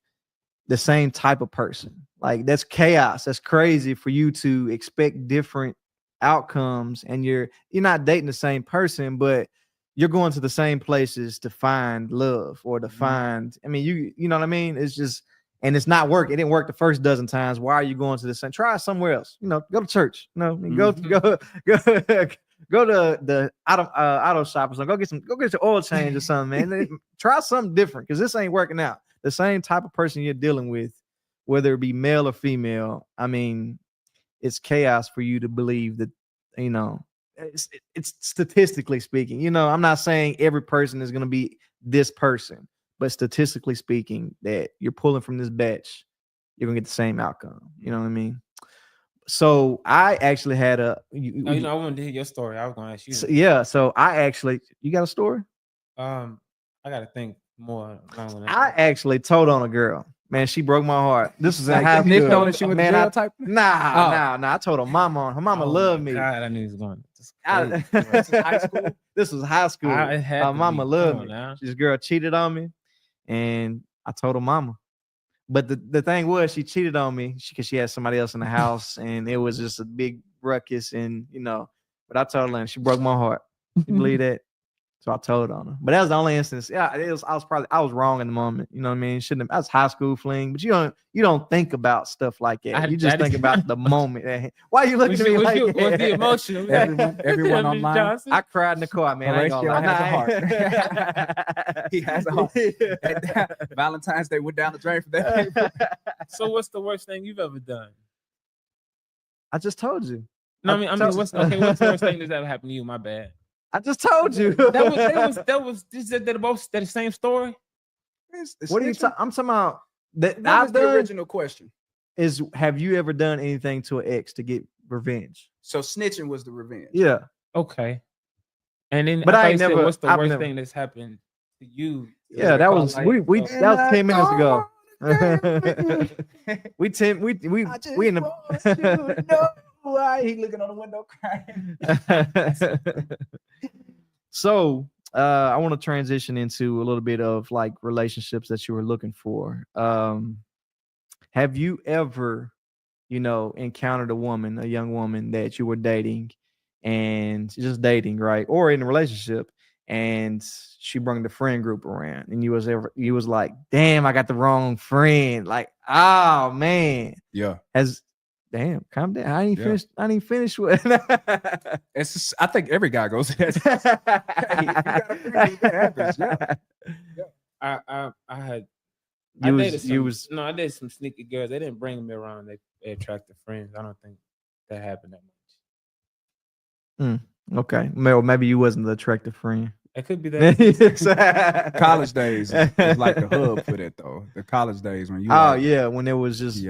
The same type of person. Like that's chaos. That's crazy for you to expect different outcomes, and you're not dating the same person, but you're going to the same places to find love or to find, you know what I mean? It's just, and it's not working. It didn't work the first dozen times. Why are you going to the same? Try somewhere else. Go to church. Go to the auto shop or something. Go get your oil change or something, man. Try something different, because this ain't working out. The same type of person you're dealing with, whether it be male or female, it's chaos for you to believe that, it's statistically speaking, I'm not saying every person is going to be this person, but statistically speaking, that you're pulling from this batch, you're going to get the same outcome. You know what I mean? So I actually had I wanted to hear your story. I was going to ask you. So I actually, you got a story? I got to think more. I actually told on a girl. Man, she broke my heart. This was in high school. She went to jail type? Nah. I told her mama. Her mama loved me. God, I knew he was going. This was high school. This was high school. My mama loved me. Now. This girl cheated on me, and I told her mama. But the thing was, she cheated on me because she had somebody else in the house, and it was just a big ruckus, and But I told her, and she broke my heart. You believe that? So I told on her. But that was the only instance. Yeah, I was wrong in the moment. You know what I mean? Shouldn't have. That's high school fling. But you don't think about stuff like that. You just think about the moment. Why are you looking at me like that? What's the emotion? Everyone online. I cried in the car, man. Horatio has a heart. He has a heart. Valentine's Day went down the drain for that. So what's the worst thing you've ever done? I just told you. No, what's the worst thing that's ever happened to you? My bad. I just told you. that was the same story. What are you talking? I'm talking about that. That's the original question. Is have you ever done anything to an ex to get revenge? So snitching was the revenge. Yeah. Okay. And then, but I ain't never. What's the worst thing that's happened to you? Yeah, that was that was 10 minutes ago. we in the. Why he looking on the window crying? So I want to transition into a little bit of like relationships that you were looking for. Have you ever, encountered a young woman that you were dating and just dating, right? Or in a relationship, and she brought the friend group around, and you was like, damn, I got the wrong friend. Like, oh man. Yeah. Damn, calm down. I didn't finish with. It's just, I think every guy goes to that. I dated some sneaky girls. They didn't bring me around. They attracted friends. I don't think that happened that much. Okay, maybe you wasn't the attractive friend. It could be that. College days is like the hub for that though. The college days when you when it was just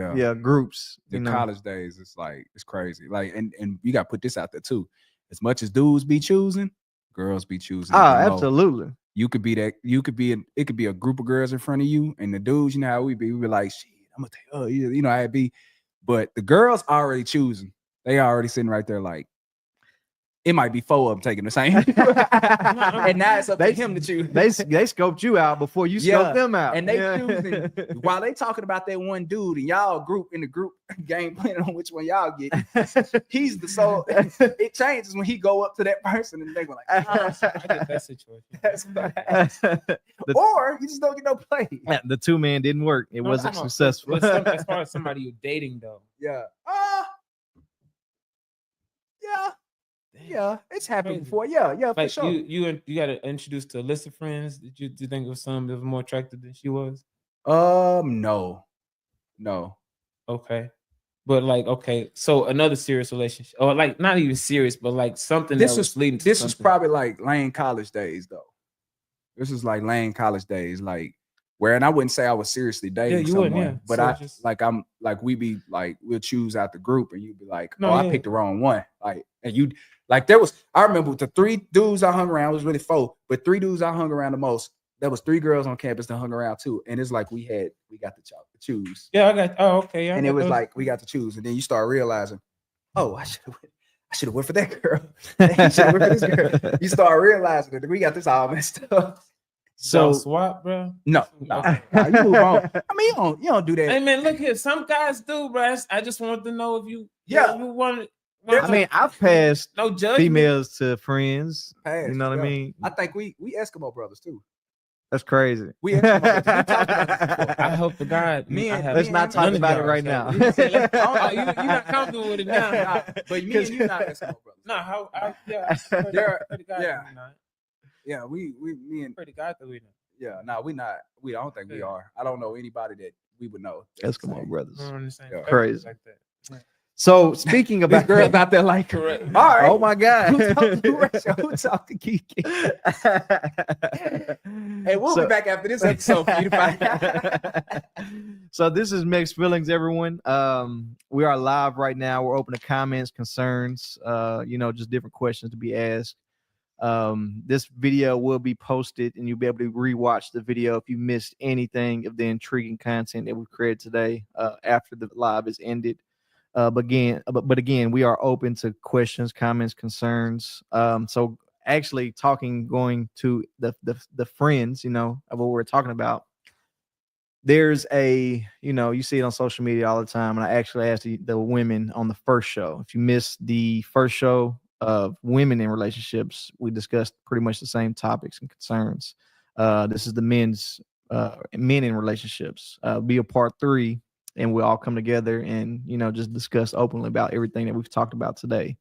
groups. The college days, it's crazy. Like and you got to put this out there too. As much as dudes be choosing, girls be choosing. Oh, absolutely. You could be that. You could be it could be a group of girls in front of you, and the dudes, you know how we be like, shit, I'm gonna tell you, you know how it be. But the girls already choosing. They already sitting right there like. It might be 4 of them taking the same. And now it's up to him to choose. They scoped you out before you scoped them out. And they choosing while they talking about that one dude and y'all group in the group game planning on which one y'all get. He's the soul. It changes when he go up to that person and they go like, I get that situation. Or you just don't get no play. The 2-man didn't work. It wasn't successful. As far as somebody you're dating though. Yeah. Yeah, it's happened before. Yeah, like for sure. You got to introduce to a list of friends. Did you think it was some that was more attractive than she was? No. Okay, but like, okay, so another serious relationship, or like not even serious, but like something. This was leading. This was probably like lane college days though. This is like lane college days, like where, and I wouldn't say I was seriously dating someone, but so we'll choose out the group, and you'd be like, I picked the wrong one, like, and you. Like I remember with the 3 dudes I hung around, it was really 4, but 3 dudes I hung around the most. There was 3 girls on campus that hung around too. And it's like we got to choose. Yeah, I got okay. Yeah, and it was like we got to choose. And then you start realizing, I should have went for that girl. You should have went for this girl. You start realizing that we got this all messed up. So swap, bro. No, you move on. I mean, you don't do that. Hey man, look here. Some guys do, bro. I just wanted to know if you wanted. I mean, I've passed no judgment. Females to friends. You know what I mean? I think we Eskimo brothers too. That's crazy. We Eskimo brothers. I hope to God. Let's not talk about it right now. You're not comfortable with it now. But me and you not Eskimo brothers. No, yeah. We me and pretty God that we know. Yeah, no, we not. I don't think we are. I don't know anybody that we would know. Eskimo brothers. Crazy. Like that. Yeah. So speaking about girls out there like correct. All right. Oh my God. Who talked to Kiki? Hey, we'll be back after this episode for you to find out. So this is MEXed Feelings, everyone. We are live right now. We're open to comments, concerns, just different questions to be asked. This video will be posted and you'll be able to rewatch the video if you missed anything of the intriguing content that we've created today after the live is ended. But again, we are open to questions, comments, concerns. So actually going to the friends, of what we're talking about. There's you see it on social media all the time. And I actually asked the women on the first show. If you missed the first show of women in relationships, we discussed pretty much the same topics and concerns. This is the men in relationships. Be a part 3. And we'll all come together and, just discuss openly about everything that we've talked about today.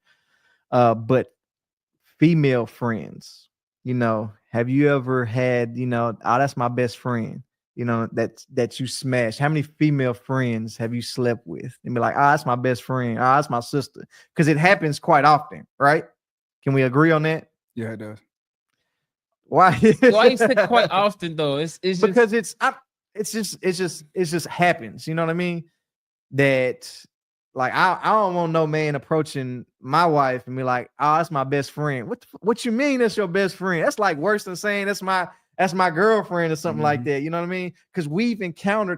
But female friends, have you ever had, that's my best friend, that you smashed? How many female friends have you slept with and be like, that's my best friend. That's my sister. Because it happens quite often, right? Can we agree on that? Yeah, it does. Why? Why you say quite often though? It's because it just happens. You know what I mean? That like I don't want no man approaching my wife and be like, that's my best friend. What you mean that's your best friend? That's like worse than saying that's my girlfriend or something like that. You know what I mean? Because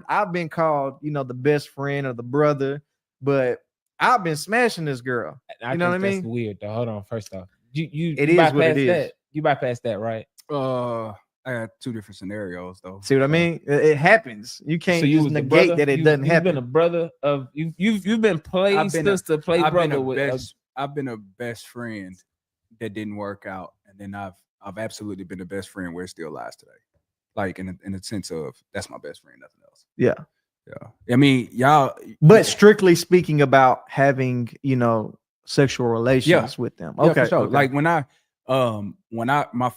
I've been called, the best friend or the brother, but I've been smashing this girl. You know what I mean? That's weird though. Hold on. First off, you is what it is. You bypass that, right? I had 2 different scenarios though. See what I mean? It happens. You can't just negate that it doesn't happen. You've been a brother of you've been sister play brother with. I've been a best friend that didn't work out, and then I've absolutely been a best friend where it still lies today. Like in the sense of that's my best friend, nothing else. Yeah. I mean, y'all. But strictly speaking about having sexual relations with them. Okay. Yeah, for sure. Okay. Like when I my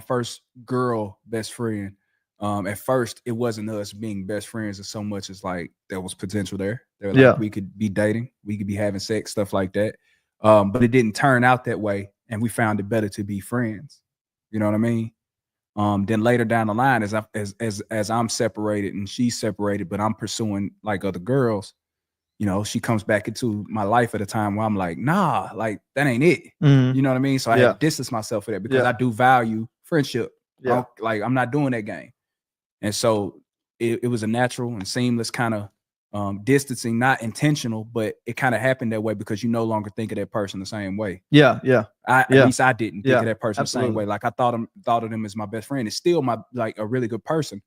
first girl best friend, at first it wasn't us being best friends as so much as like there was potential there. They were like, we could be dating, we could be having sex, stuff like that. But it didn't turn out that way, and we found it better to be friends. You know what I mean? Then later down the line, as I'm separated and she's separated, but I'm pursuing like other girls, you know, she comes back into my life at a time where I'm like, nah, like that ain't it. You know what I mean? So I had to distance myself for that because I do value friendship. I'm not doing that game. And so it was a natural and seamless kind of distancing, not intentional, but it kind of happened that way because you no longer think of that person the same way. At least I didn't think of that person the same way. Like I thought of them as my best friend. It's still a really good person.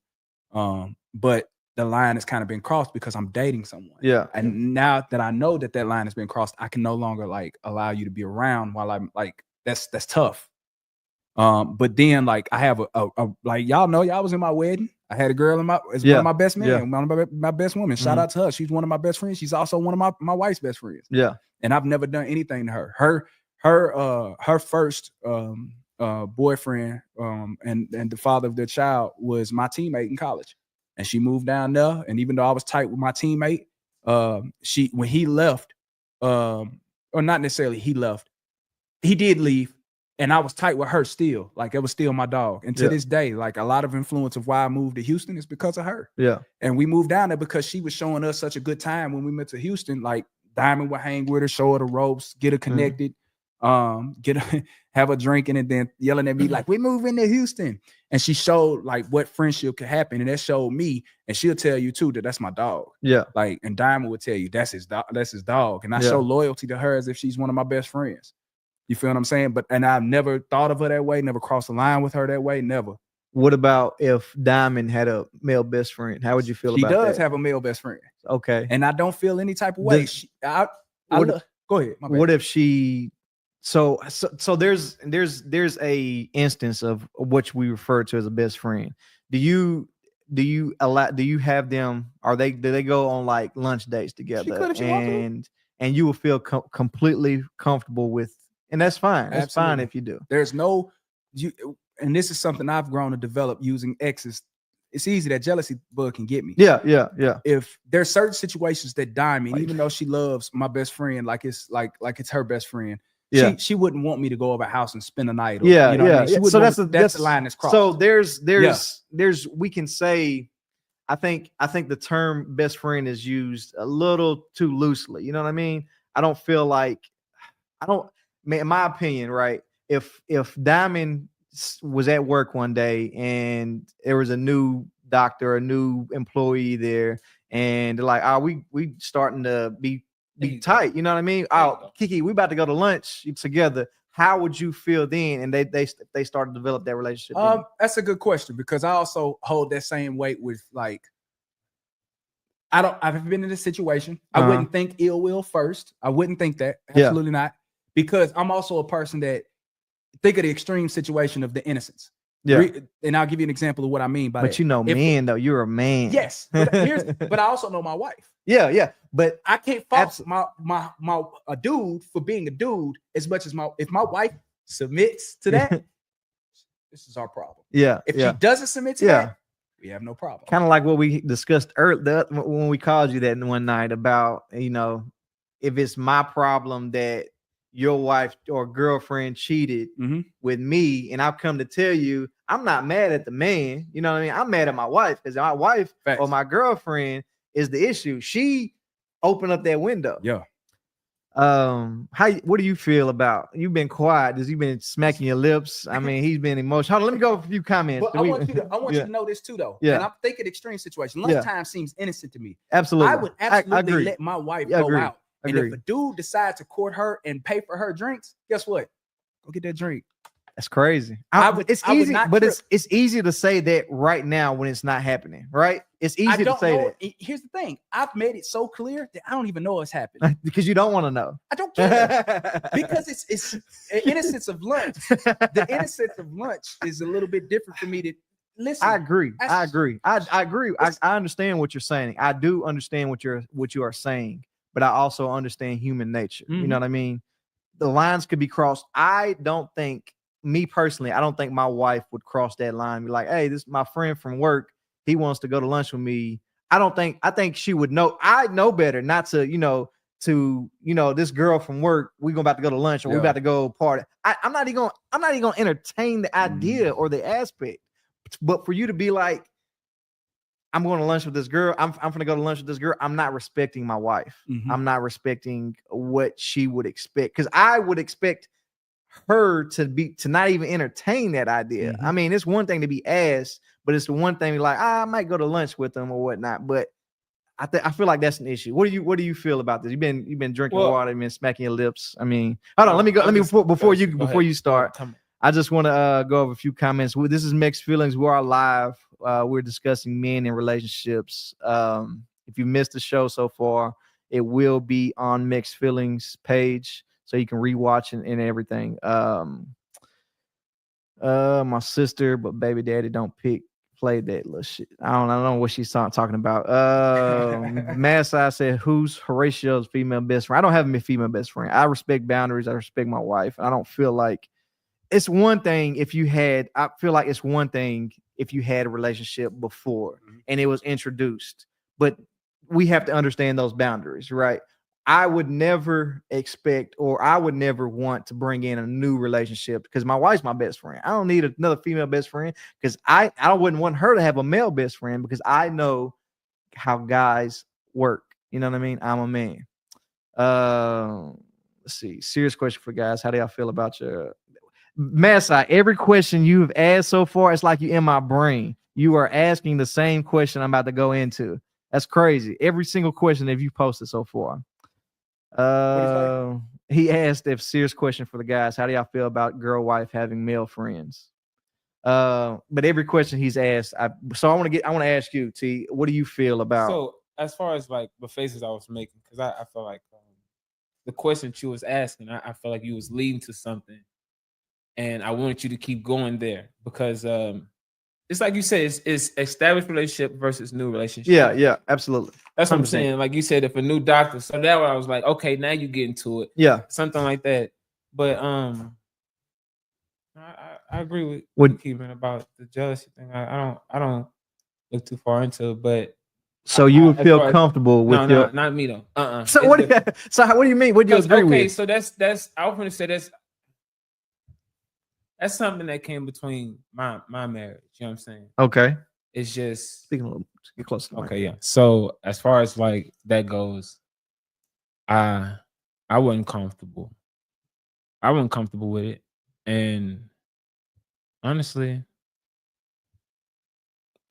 But the line has kind of been crossed because I'm dating someone. And now that I know that line has been crossed, I can no longer like allow you to be around while I'm like, that's tough. But then like I have a like, y'all know, y'all was in my wedding. I had a girl one of my best men, one of my best women. Shout out to her. She's one of my best friends. She's also one of my wife's best friends. And I've never done anything to her. Her first boyfriend and the father of their child was my teammate in college. And she moved down there. And even though I was tight with my teammate, when he left, or not necessarily he left, he did leave. And I was tight with her still. Like it was still my dog. And to this day, like a lot of influence of why I moved to Houston is because of her. And we moved down there because she was showing us such a good time when we went to Houston. Like Diamond would hang with her, show her the ropes, get her connected, have a drinking, and then yelling at me like, "We moving to Houston." And she showed like what friendship could happen, and that showed me. And she'll tell you too that that's my dog. Like, and Diamond would tell you that's his dog. That's his dog. And I show loyalty to her as if she's one of my best friends. You feel what I'm saying? And I've never thought of her that way. Never crossed the line with her that way. Never. What about if Diamond had a male best friend? How would you feel about that? She does have a male best friend. Okay. And I don't feel any type of way. Go ahead. What if she? So there's a instance of what we refer to as a best friend. Do you have them? Do they go on like lunch dates together? And you will feel completely comfortable with, and that's fine. That's Absolutely. Fine if you do. There's and this is something I've grown to develop using exes. It's easy, that jealousy bug can get me. Yeah. If there's certain situations that Diamond, even though she loves my best friend, like it's her best friend, she wouldn't want me to go over a house and spend a night. What I mean? So that's the line that's crossed. So there's we can say, I think the term best friend is used a little too loosely. You know what I mean? I don't feel like, in my opinion, right? If Diamond was at work one day and there was a new doctor, a new employee there, and they're like, we starting to be tight. You know what I mean? Kiki, we about to go to lunch together. How would you feel then? And they start to develop that relationship. That's a good question, because I also hold that same weight with like, I've been in this situation. I wouldn't think ill will first. I wouldn't think that. Absolutely not. Because I'm also a person that think of the extreme situation of the innocence. And I'll give you an example of what I mean by that. But you know, man, though, you're a man. Yes. But I also know my wife. Yeah. But I can't fault a dude for being a dude as much as if my wife submits to that, this is our problem. If she doesn't submit to that, we have no problem. Kind of like what we discussed earlier when we called you that one night about, if it's my problem that your wife or girlfriend cheated with me, and I've come to tell you, I'm not mad at the man. You know what I mean? I'm mad at my wife, because my wife or my girlfriend is the issue. She opened up that window. What do you feel about? You've been quiet. You've been smacking your lips. I mean, he's been emotional. Hold on, let me go with a few comments. But I want you to know this too, though. And I'm thinking extreme situation. Lunchtime seems innocent to me. Absolutely. I would absolutely let my wife go out. And if a dude decides to court her and pay for her drinks, guess what? Go get that drink. That's crazy. It's easy, but it's easy to say that right now when it's not happening, right? It's easy to say that. Here's the thing. I've made it so clear that I don't even know it's happening. Because you don't want to know. I don't care. Because it's innocence of lunch. The innocence of lunch is a little bit different for me to listen. I agree. I agree. I understand what you're saying. I do understand what you are saying, but I also understand human nature. You know what I mean? The lines could be crossed. Me personally, I don't think my wife would cross that line and be like, hey, this is my friend from work. He wants to go to lunch with me. I think she would know. I know better not to, to, you know, this girl from work, we about to go to lunch or we about to go party. I'm not even gonna entertain the idea or the aspect. But for you to be like, I'm going to lunch with this girl, I'm gonna go to lunch with this girl, I'm not respecting my wife. I'm not respecting what she would expect, because I would expect her to not even entertain that idea. I mean, it's one thing to be asked, but it's the one thing like, I might go to lunch with them or whatnot. But I feel like that's an issue. What do you feel about this? You've been drinking water, you've been smacking your lips. I mean, hold on, let me before you start. I just want to go over a few comments. This is MEXed Feelings. We are live. We're discussing men in relationships. If you missed the show so far, it will be on MEXed Feelings page, so you can rewatch and everything. My sister, but baby daddy don't play that little shit. I don't know what she's talking about. Massai said, who's Horatio's female best friend? I don't have a female best friend. I respect boundaries. I respect my wife. I don't feel like it's one thing if you had, I feel like it's one thing if you had a relationship before and it was introduced, but we have to understand those boundaries, right? I would never expect, or I would never want to bring in a new relationship because my wife's my best friend. I don't need another female best friend because I wouldn't want her to have a male best friend because I know how guys work. You know what I mean? I'm a man. Let's see. Serious question for guys. How do y'all feel about your Massai? Every question you've asked so far, it's like you in my brain. You are asking the same question I'm about to go into. That's crazy. Every single question that you posted so far. He asked, if serious question for the guys, how do y'all feel about girl wife having male friends? But every question he's asked, I want to ask you, T, what do you feel about? So as far as like the faces I was making, because I feel like the question you was asking, I feel like you was leading to something, and I wanted you to keep going there because it's like you said, it's established relationship versus new relationship. Yeah, absolutely. That's what 100%. I'm saying. Like you said, if a new doctor, so that way I was like, okay, now you get into it. Yeah, something like that. But I agree with what Keegan about the jealousy thing. I don't look too far into it, but so you would feel comfortable with no, not me though. So what do you mean? What do you agree with? Okay, so that's I was going to say that's something that came between my marriage. You know what I'm saying? Okay. It's just speaking a little, get close to the okay, yeah. So as far as like that goes, I wasn't comfortable. I wasn't comfortable with it, and honestly,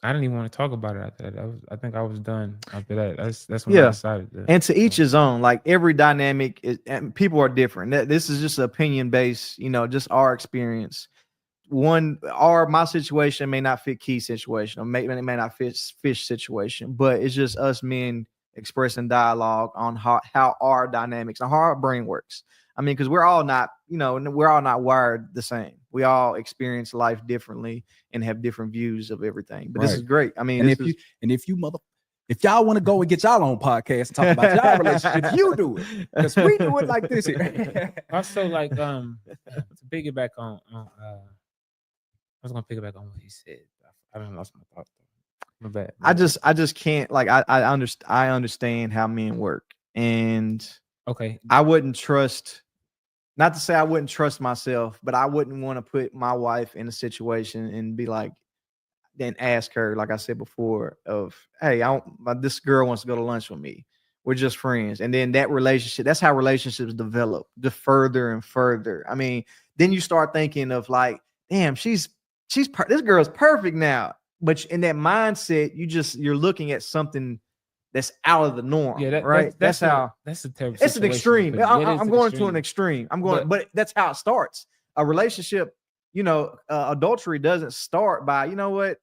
I didn't even want to talk about it after that. I think I was done after that. That's when I decided. And to each his own. Like every dynamic is, and people are different. This is just opinion based. You know, just our experience. My situation may not fit Key's situation, or it may not fit Fish situation, but it's just us men expressing dialogue on how our dynamics and how our brain works. I mean, because we're all not wired the same. We all experience life differently and have different views of everything. But This is great. I mean, if y'all want to go and get y'all own podcast and talk about y'all relationship, you do it. Because we do it like this here. Also, like to piggyback on I was gonna pick back on what he said. I don't lost my thought. My bad. I just can't, like, I understand how men work, and okay, I wouldn't trust. Not to say I wouldn't trust myself, but I wouldn't want to put my wife in a situation and be like, then ask her, like I said before, of, hey, this girl wants to go to lunch with me. We're just friends, and then that relationship. That's how relationships develop, the further and further. I mean, then you start thinking of like, damn, this girl's perfect now. But in that mindset, you're looking at something that's out of the norm. Yeah, right. That's a terrible. It's an extreme. I'm going to an extreme. But that's how it starts. A relationship, adultery doesn't start by, you know what,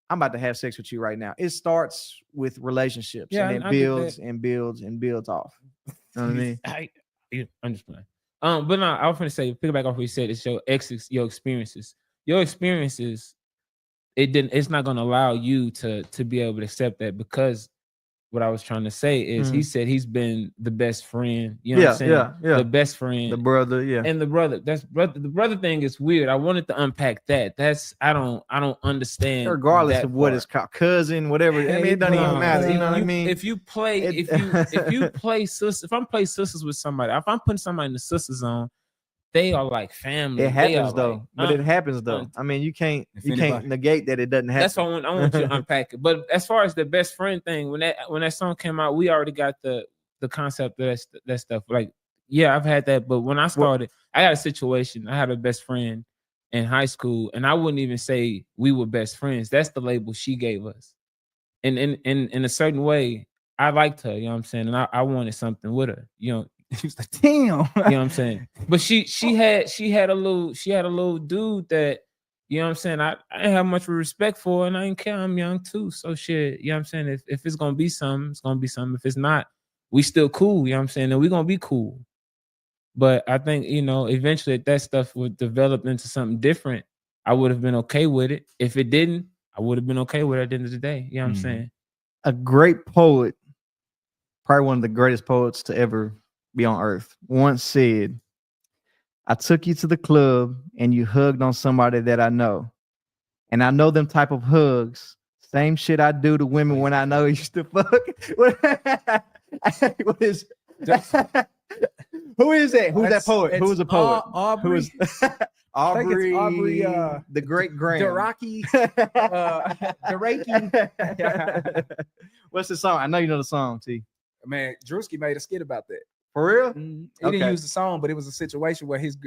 I'm about to have sex with you right now. It starts with relationships, and it builds and builds and builds off. You know what I mean? I'm just playing. But no, I was going to say, pick back off what you said. It's your experiences. Your experiences. It's not going to allow you to be able to accept that, because what I was trying to say is he said he's been the best friend. You know what I'm saying? Yeah. The best friend. The brother, yeah. And the brother, the brother thing is weird. I wanted to unpack that. I don't understand. Regardless of what it's called, cousin, whatever. I mean, it doesn't even matter. You know what I mean? If you play, if you play sisters, if I'm playing sisters with somebody, if I'm putting somebody in the sister zone, they are like family. It happens though, but it happens though. I mean, you can't negate that it doesn't happen. That's why I want you to unpack it. But as far as the best friend thing, when that song came out, we already got the concept of that stuff. Like, yeah, I've had that. But when I started, I got a situation. I had a best friend in high school, and I wouldn't even say we were best friends. That's the label she gave us. And in a certain way, I liked her. You know what I'm saying? And I wanted something with her. You know. He was like, damn. You know what I'm saying? But she had a little dude that, you know what I'm saying, I didn't have much respect for, and I didn't care. I'm young too. So shit, you know what I'm saying? If it's gonna be something, it's gonna be something. If it's not, we still cool, you know what I'm saying? And we're gonna be cool. But I think, you know, eventually that stuff would develop into something different. I would have been okay with it. If it didn't, I would have been okay with it at the end of the day. You know what I'm saying? A great poet, probably one of the greatest poets to ever be on earth, once said, I took you to the club and you hugged on somebody that I know. And I know them type of hugs. Same shit I do to women when I know I used to fuck. What is who is that? Who's that poet? Who's a poet? Aubrey. Aubrey, Aubrey the great Graham. Daraki. What's the song? I know you know the song, T. Man, Drewski made a skit about that. For real? He didn't use the song, but it was a situation where his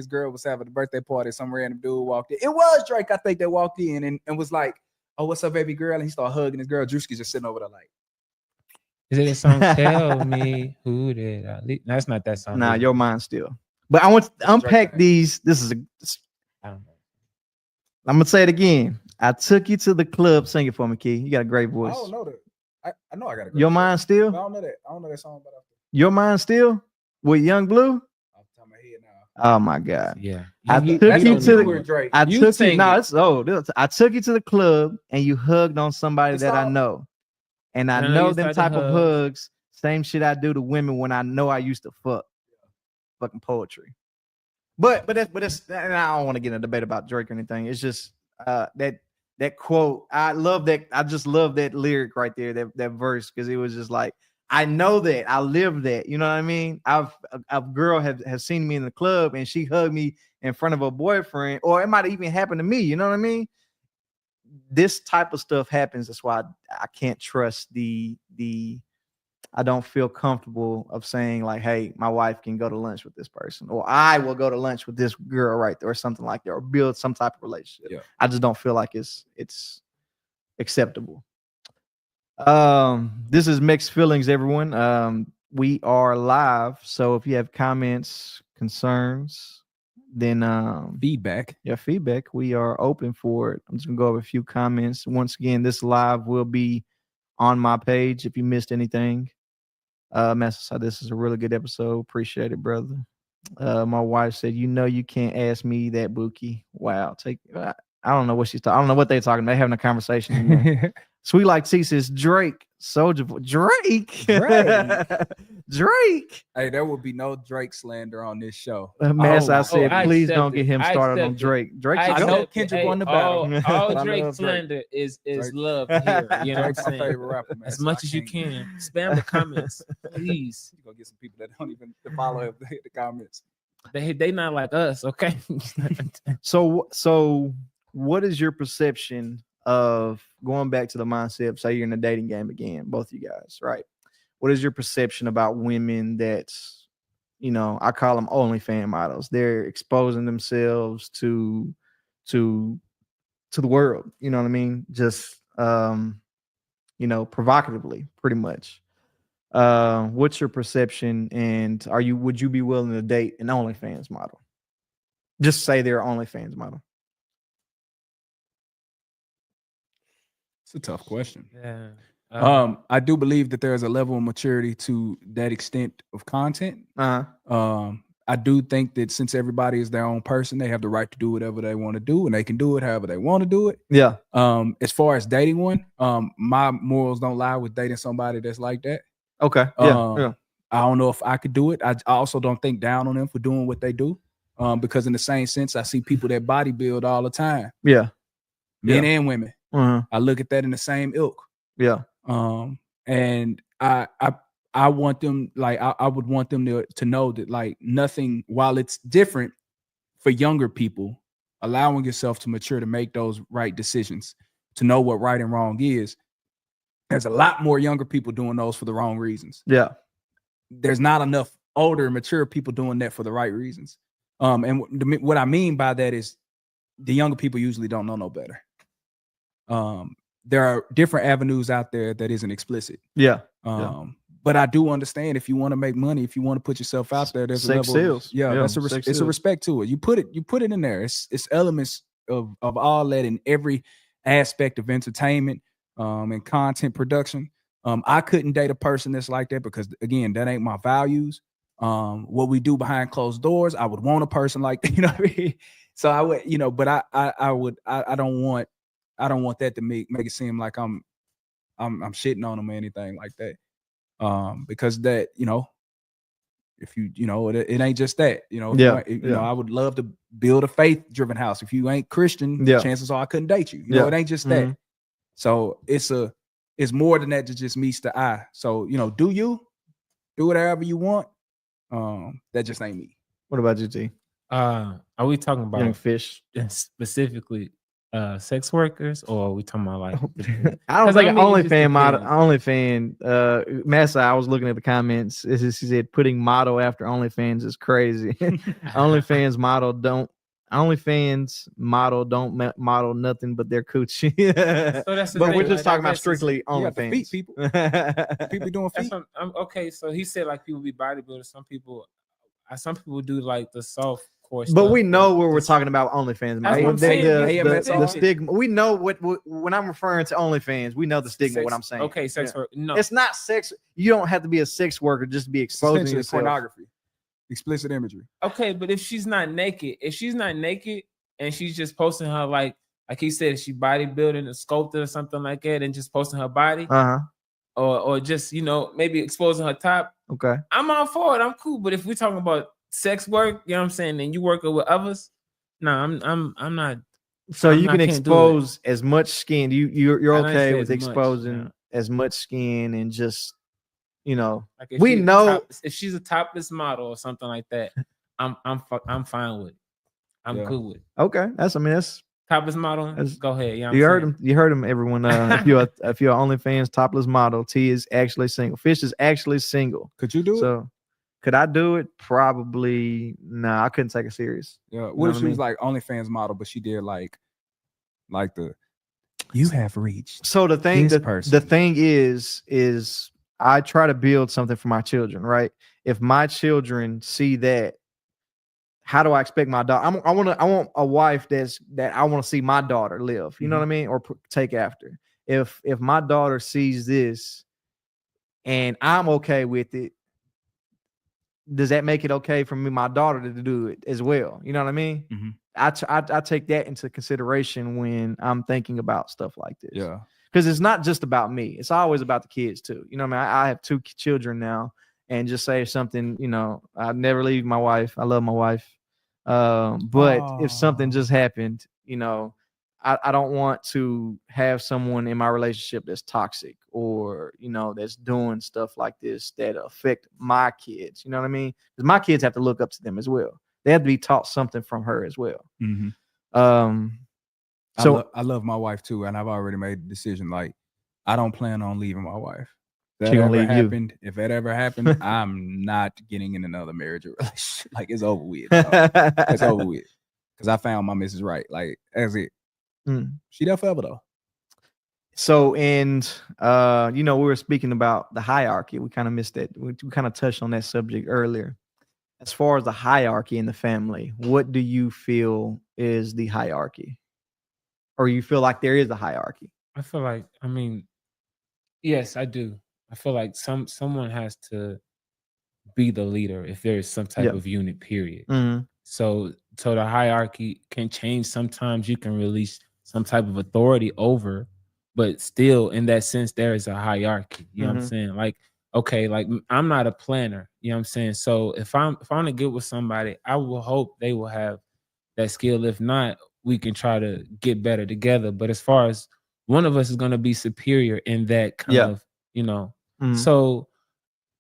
girl was having a birthday party. Some random dude walked in. It was Drake, I think, that walked in and was like, "Oh, what's up, baby girl?" And he started hugging his girl. Drewski's just sitting over there like, is it a song? Tell me who did I leave? No, that's not that song. Nah, your mind still. But I want to unpack these. I don't know. I'm gonna say it again. I took you to the club. Sing it for me, Key. You got a great voice. I don't know that. I know I got a great Your voice. mind still? I don't know that. I don't know that song, but Your mind still with Young Blue? off the top of my head now. Oh my God. Yeah. I took you to the Drake. I You took you. sing No, it. it's old. I took you to the club and you hugged on somebody It's that I all- know. And I And I know know you them started type of hugs. hugs. Same shit I do to women when I know I used to fuck. Fucking poetry. But that's and I don't want to get in a debate about Drake or anything. It's just that quote. I love that. I just love that lyric right there, that verse, because it was just like, I know that I live that. You know what I mean? A girl has seen me in the club and she hugged me in front of her boyfriend, or it might even happen to me. You know what I mean? This type of stuff happens. That's why I can't trust the I don't feel comfortable of saying like, hey, my wife can go to lunch with this person, or I will go to lunch with this girl right there, or something like that, or build some type of relationship. Yeah. I just don't feel like it's acceptable. This is Mixed Feelings, everyone. We are live, so if you have comments, concerns, then Feedback. feedback, we are open for it. I'm just gonna go over a few comments. Once again, this live will be on my page if you missed anything. Master said this is a really good episode. Appreciate it, brother. My wife said, "You know, you can't ask me that, Bookie." Wow, I don't know what she's talking. I don't know what they're talking about. They're having a conversation. Sweet Like T says Drake, Soldier Boy. Drake. Drake. Hey, there will be no Drake slander on this show. Master, I said, I please don't accept get it. him I started on accept it. Drake. Drake's I a know goat. accept it. Kendrick Hey, won the battle. But all I Drake love Drake. slander is Drake. love here. You know what Drake's I'm my saying? favorite rapper, man. As so much I as you can't- can, spam the comments, please. You're gonna get some people that don't even follow him the comments. They not like us, okay? So what is your perception of going back to the mindset of, say you're in a dating game again, both of you guys, right? What is your perception about women that's, I call them OnlyFans models? They're exposing themselves to the world, you know what I mean? Just provocatively, pretty much. What's your perception, and would you be willing to date an OnlyFans model? Just say they're an OnlyFans model. It's a tough question. Yeah. I do believe that there is a level of maturity to that extent of content. Uh-huh. I do think that since everybody is their own person, they have the right to do whatever they want to do, and they can do it however they want to do it. Yeah. As far as dating one, my morals don't lie with dating somebody that's like that. Okay. Yeah. I don't know if I could do it. I also don't think down on them for doing what they do. Because in the same sense, I see people that bodybuild all the time. Yeah. Men and women. Uh-huh. I look at that in the same ilk. Yeah. And I want them, like, I would want them to know that, like, nothing, while it's different for younger people, allowing yourself to mature to make those right decisions, to know what right and wrong is. There's a lot more younger people doing those for the wrong reasons. Yeah. There's not enough older, mature people doing that for the right reasons. And what I mean by that is the younger people usually don't know no better. There are different avenues out there that isn't explicit. Yeah. But I do understand if you want to make money, if you want to put yourself out there, there's sex a level. Sales. That's a respect to it. You put it in there. It's elements of all that in every aspect of entertainment and content production. I couldn't date a person that's like that because, again, that ain't my values. What we do behind closed doors, I would want a person like that, you know what I mean? So I would, but I don't want that to make it seem like I'm shitting on them or anything like that. Because that, if it ain't just that, I would love to build a faith-driven house. If you ain't Christian, chances are I couldn't date you. It ain't just that. So it's more than that to just meets the eye. So, do whatever you want. That just ain't me. What about you, T? Are we talking about young fish specifically sex workers, or are we talking about like I don't think OnlyFans Massa, I was looking at the comments. She said putting model after OnlyFans is crazy. OnlyFans model don't model nothing but their coochie. So that's but thing, we're just like, talking about strictly OnlyFans. People doing feet. Okay, so he said like people be bodybuilders. Some people do like the soft core but stuff, we know where we're talking about OnlyFans. That's what I'm saying. The stigma. We know what when I'm referring to OnlyFans, we know the stigma. Sex, what I'm saying. Okay, sex work. No, it's not sex. You don't have to be a sex worker just to be exposing yourself. Pornography, explicit imagery. Okay, but if she's not naked and she's just posting her like he said, she bodybuilding a sculptor or something like that, and just posting her body, or just maybe exposing her top. Okay, I'm all for it. I'm cool. But if we're talking about sex work, you know what I'm saying, and you working with others, no, I'm not. So you can expose as much skin. You're okay with exposing as much skin and just like if she's a topless model or something like that, I'm fine with it. I'm cool with it. Okay, that's topless model. Go ahead. You heard him, everyone. If you're OnlyFans topless model, T is actually single. Fish is actually single. Could you do it? So could I do it? Probably. Nah, I couldn't take it serious. Yeah. What if she was like OnlyFans model, but she did like the you have reached. So the thing is I try to build something for my children, right? If my children see that, how do I expect my daughter? I want a wife that I want to see my daughter live. You know what I mean? Or take after. If my daughter sees this and I'm okay with it, does that make it okay for me, my daughter, to do it as well? You know what I mean? Mm-hmm. I take that into consideration when I'm thinking about stuff like this. Yeah. Because it's not just about me. It's always about the kids too. You know what I mean? I have 2 children now, and just say something, I never leave my wife. I love my wife. But if something just happened, I don't want to have someone in my relationship that's toxic or, that's doing stuff like this that affect my kids. You know what I mean? Because my kids have to look up to them as well. They have to be taught something from her as well. Mm-hmm. So I love my wife too, and I've already made the decision. Like, I don't plan on leaving my wife. If that ever happened, I'm not getting in another marriage or relationship. Like, it's over with. It's over with. Because I found my missus right. Like, that's it. She there forever though. So, and we were speaking about the hierarchy. We kind of missed that. We kind of touched on that subject earlier. As far as the hierarchy in the family, what do you feel is the hierarchy? Or you feel like there is a hierarchy? I feel like, yes, I do. I feel like someone has to be the leader if there is some type of unit, period. So the hierarchy can change. Sometimes you can release some type of authority over, but still in that sense, there is a hierarchy. You know what I'm saying? Like, okay, like I'm not a planner, you know what I'm saying? So if I want to get with somebody, I will hope they will have that skill. If not, we can try to get better together. But as far as one of us is going to be superior in that kind of, you know, so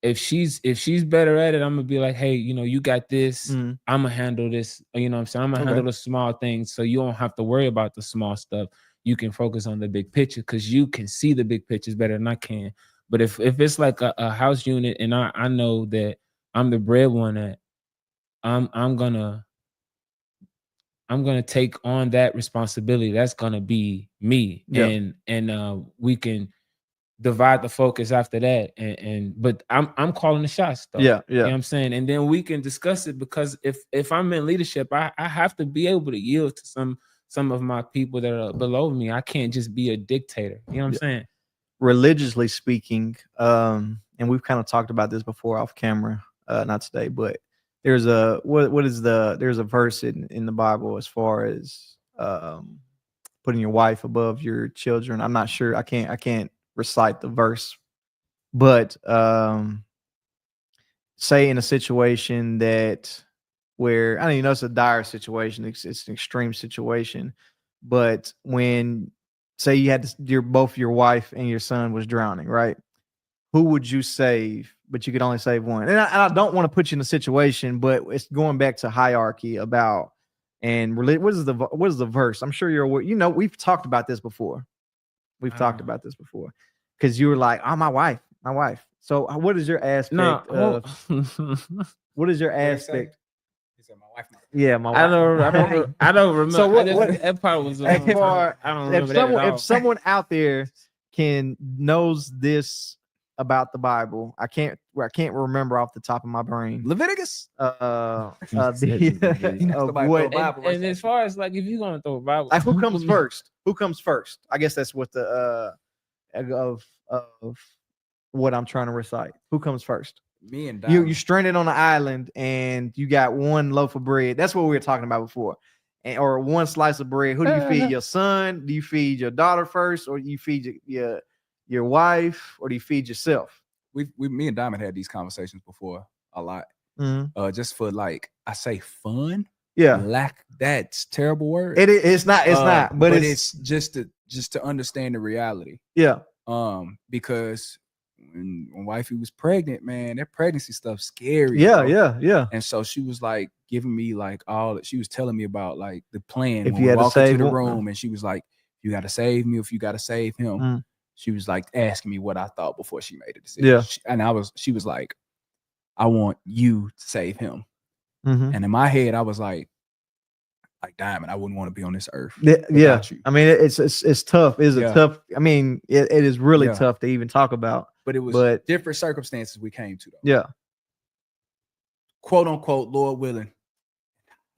if she's better at it, I'm gonna be like, hey, you know, you got this. I'm gonna handle this. You know what I'm saying? I'm gonna handle the small things, so you don't have to worry about the small stuff. You can focus on the big picture because you can see the big pictures better than I can. But if it's like a house unit and I know that I'm the breadwinner, I'm gonna take on that responsibility. That's gonna be me, and we can divide the focus after that, but I'm calling the shots though. You know what I'm saying? And then we can discuss it, because if I'm in leadership, I have to be able to yield to some of my people that are below me. I can't just be a dictator. You know what I'm saying? Religiously speaking, and we've kind of talked about this before off camera, not today, but there's a there's a verse in the Bible as far as putting your wife above your children. I'm not sure. I can't recite the verse, but say in a situation that where I don't even know, it's a dire situation, it's an extreme situation, but when say you had both your wife and your son was drowning, right? Who would you save? But you could only save one. And I don't want to put you in a situation, but it's going back to hierarchy about and what is the verse? I'm sure you're aware. You know, we've talked about this before. Because you were like, oh, my wife. So what is your aspect what is your aspect? He said, my wife. Yeah, my wife. I don't remember. So that part was I don't remember that at all. If someone out there knows this about the Bible, I can't remember off the top of my brain. Leviticus. And as far as like, if you're gonna throw a Bible, like, who comes first? Who comes first? I guess that's what the of what I'm trying to recite. Who comes first? Me and Dom. You stranded on an island and you got one loaf of bread. That's what we were talking about before. Or one slice of bread. Who do you feed? Your son? Do you feed your daughter first, or do you feed your wife, or do you feed yourself? Me and Diamond had these conversations before a lot. Just for, like, I say fun. That's terrible word. It's not, but it's just to understand the reality. Because when wifey was pregnant, man, that pregnancy stuff scary. Yeah. And so she was like giving me like she was telling me about like the plan if when you we had walked to save into the room, and she was like, you got to save me, if you got to save him. She was like asking me what I thought before she made a decision. She was like, I want you to save him. And in my head, I was like Diamond, I wouldn't want to be on this earth. Yeah. I mean, it's tough. It's tough. I mean, it is really tough to even talk about. But it was different circumstances we came to, though. Yeah. Quote unquote, Lord willing.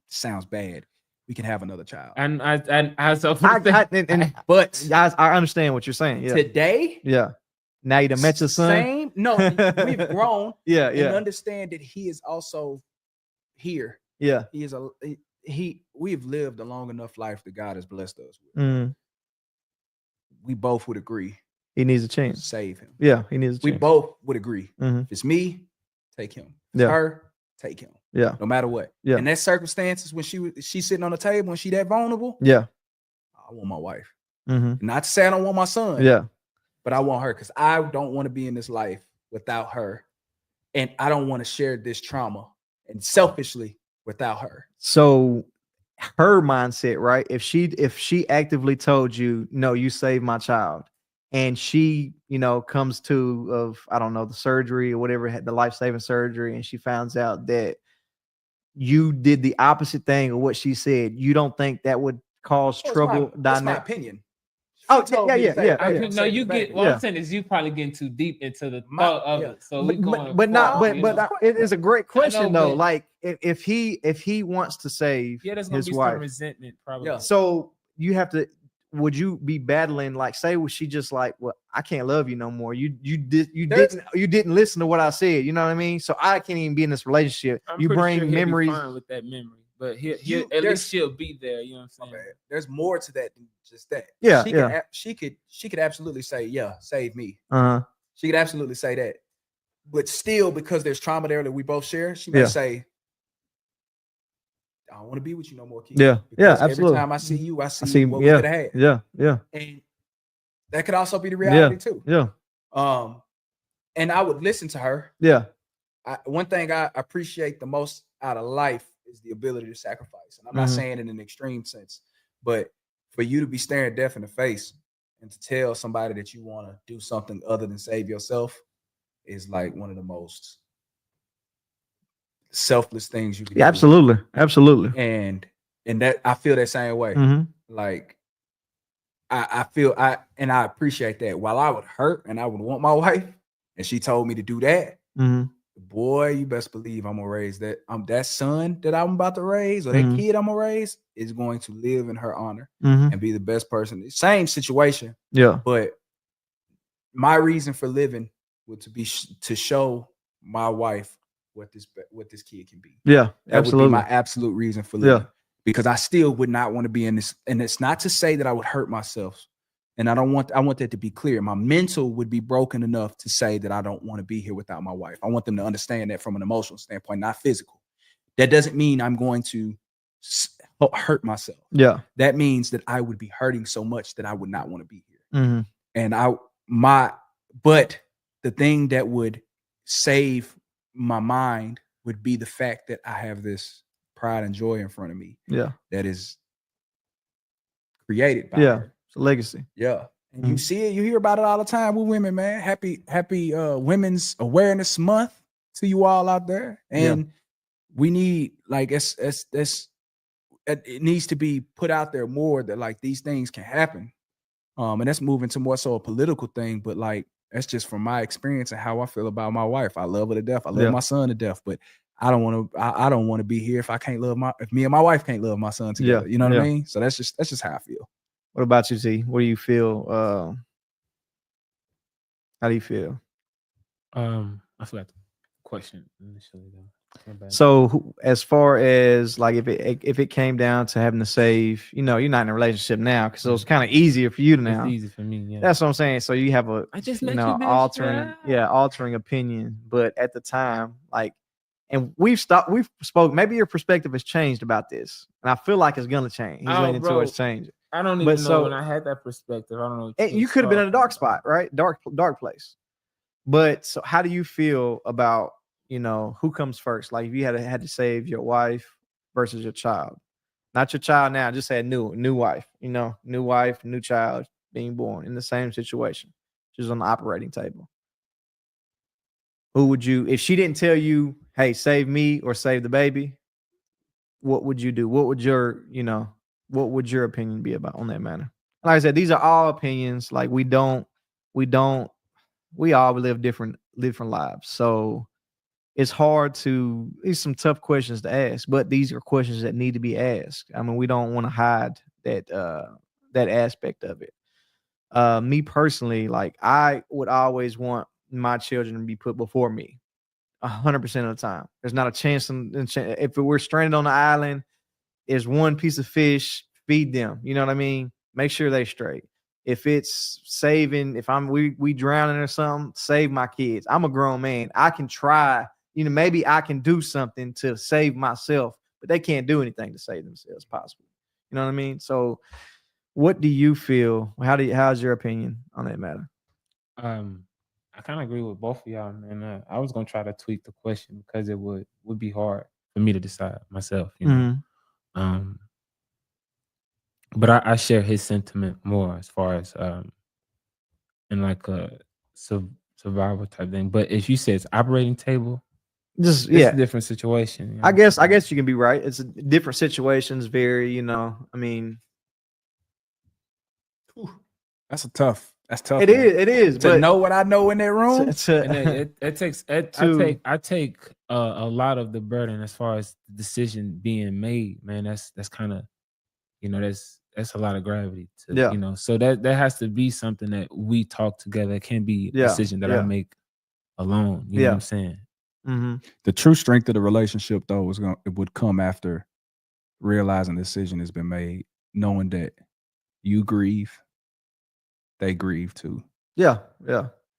Sounds bad. We can have another child. But guys, I understand what you're saying. Yeah. Today. Yeah. Now you done met your son. No, we've grown. And understand that he is also here. Yeah. He is we've lived a long enough life that God has blessed us with. We both would agree. He needs a change. Save him. Yeah, he needs a change. We both would agree. If it's me, take him. If it's her, take him. Yeah. No matter what. Yeah. And that circumstances when she's sitting on the table and she that vulnerable. Yeah. I want my wife. Not to say I don't want my son. Yeah. But I want her, because I don't want to be in this life without her. And I don't want to share this trauma and selfishly without her. So her mindset, right? If she actively told you, no, you saved my child, and she, comes to I don't know, the surgery or whatever, the life-saving surgery, and she finds out that you did the opposite thing of what she said, you don't think that would cause trouble? That's my opinion. Oh, yeah. No, you get. What I'm saying is, you probably getting too deep into the thought of it. So we going, but it is a great question though. Like, if he wants to save there's gonna his be wife, some resentment probably. So you have to. would you be battling, like, say, was she just like, well, I can't love you no more. You didn't listen to what I said. You know what I mean? So I can't even be in this relationship. I'm You pretty bring sure he'll memories. be fine with that memory, but he'll at least she'll be there. You know what I'm saying? There's more to that than just that. Yeah, she could absolutely say, yeah, save me. Uh-huh. She could absolutely say that. But still, because there's trauma there that we both share, she may say, I don't want to be with you no more, Keith. Yeah, because absolutely. Every time I see you, I see what we could have had. Yeah. And that could also be the reality too. Yeah. And I would listen to her. Yeah. One thing I appreciate the most out of life is the ability to sacrifice. And I'm not saying it in an extreme sense, but for you to be staring death in the face and to tell somebody that you want to do something other than save yourself is like one of the most selfless things you can do. Absolutely. And that I feel that same way. Like I feel I appreciate that. While I would hurt and I would want my wife, and she told me to do that, boy, you best believe I'm gonna raise that. That son that I'm about to raise, or that kid I'm gonna raise, is going to live in her honor and be the best person. Same situation, but my reason for living would to show my wife what this kid can be. That would be my absolute reason for living. Because I still would not want to be in this. And it's not to say that I would hurt myself. And I want that to be clear. My mental would be broken enough to say that I don't want to be here without my wife. I want them to understand that from an emotional standpoint, not physical. That doesn't mean I'm going to hurt myself. That means that I would be hurting so much that I would not want to be here. And but the thing that would save my mind would be the fact that I have this pride and joy in front of me. That is created by her. It's a legacy. And you see it, you hear about it all the time with women, man. Happy Women's Awareness Month to you all out there. And we need, like, it needs to be put out there more that, like, these things can happen. And that's moving to more so a political thing, but like, that's just from my experience and how I feel about my wife. I love her to death. I love my son to death, but I don't want to be here if if me and my wife can't love my son together. You know what I mean? So that's just how I feel. What about you, Z? What do you feel? How do you feel? I forgot the question initially though. So as far as, like, if it came down to having to save, you're not in a relationship now, because it was kind of easier for you now. It's easy for me, yeah. That's what I'm saying. So you have a altering opinion, but at the time, like, and we've spoke. Maybe your perspective has changed about this, and I feel like it's gonna change. He's leaning towards changing. I don't even know when I had that perspective. I don't know. You could have been in a dark spot, right? Dark place. But so, how do you feel about, who comes first? Like, if you had to save your wife versus your child, not your child now, just say a new wife, new wife, new child being born in the same situation. She's on the operating table. Who would you, if she didn't tell you, hey, save me or save the baby, what would you do? What would your opinion be about on that matter? Like I said, these are all opinions. Like, we all live different lives. So it's hard these some tough questions to ask, but these are questions that need to be asked. I mean, we don't want to hide that aspect of it. Me personally, like, I would always want my children to be put before me 100% of the time. There's not a chance. If we're stranded on the island, there's one piece of fish, feed them. You know what I mean? Make sure they're straight. If it's saving, if we drowning or something, save my kids. I'm a grown man. I can try, maybe I can do something to save myself, but they can't do anything to save themselves, possibly. You know what I mean? So what do you feel? How's your opinion on that matter? I kind of agree with both of y'all, man. I was gonna try to tweak the question because it would be hard for me to decide myself, But I share his sentiment more as far as in like a survival type thing. But if you say it's operating table, it's a different situation. I guess you can be right. It's different situations, very, I mean, that's tough. It is. To know what I know in that room. I take a lot of the burden as far as the decision being made, man. That's kind of, that's a lot of gravity to, you know. So that has to be something that we talk together. It can't be a decision that I make alone. You know what I'm saying? Mm-hmm. The true strength of the relationship, though, it would come after realizing the decision has been made, knowing that you grieve, they grieve too. Yeah.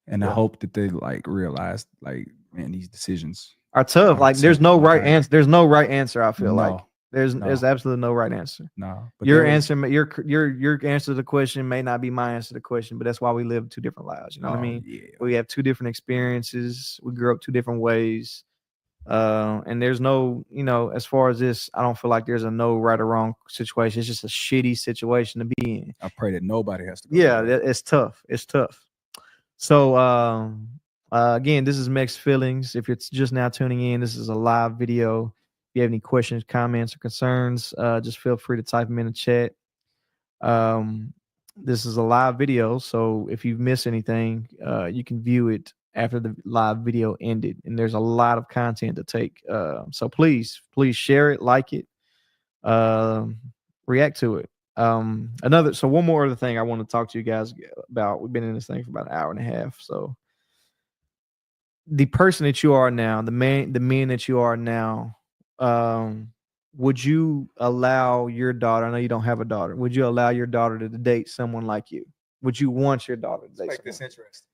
And I hope that they like realize, like, man, these decisions are tough. Like, there's no right answer. There's no right answer. I feel like there's absolutely no right answer. No, but your answer, your answer to the question may not be my answer to the question, but that's why we live two different lives. You know what I mean? Yeah. We have two different experiences. We grew up two different ways. And there's no, you know, as far as this, I don't feel like there's a no right or wrong situation. It's just a shitty situation to be in. I pray that nobody has to go. Yeah, it's tough. It's tough. So again, this is MEXed Feelings. If you're just now tuning in, this is a live video. If you have any questions, comments, or concerns, just feel free to type them in the chat. This is a live video, so if you've missed anything, you can view it after the live video ended. And there's a lot of content to take. So please share it, like it, react to it. So one more other thing I want to talk to you guys about. We've been in this thing for about an hour and a half. So the person that you are now, the man that you are now, would you allow your daughter, I know you don't have a daughter, would you allow your daughter to date someone like you? Would you want your daughter to date Let's make this interesting?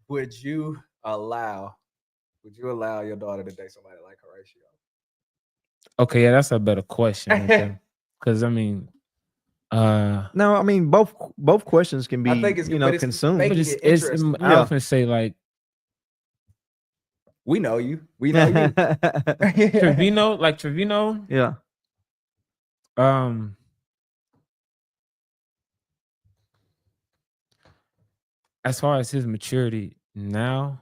Would you allow your daughter to date somebody like Horatio? Okay, yeah, that's a better question. Because I mean, no, I mean both questions can be, I think it's, consumed. But I often say, like, we know you. We know you. Trevino. Yeah. As far as his maturity now,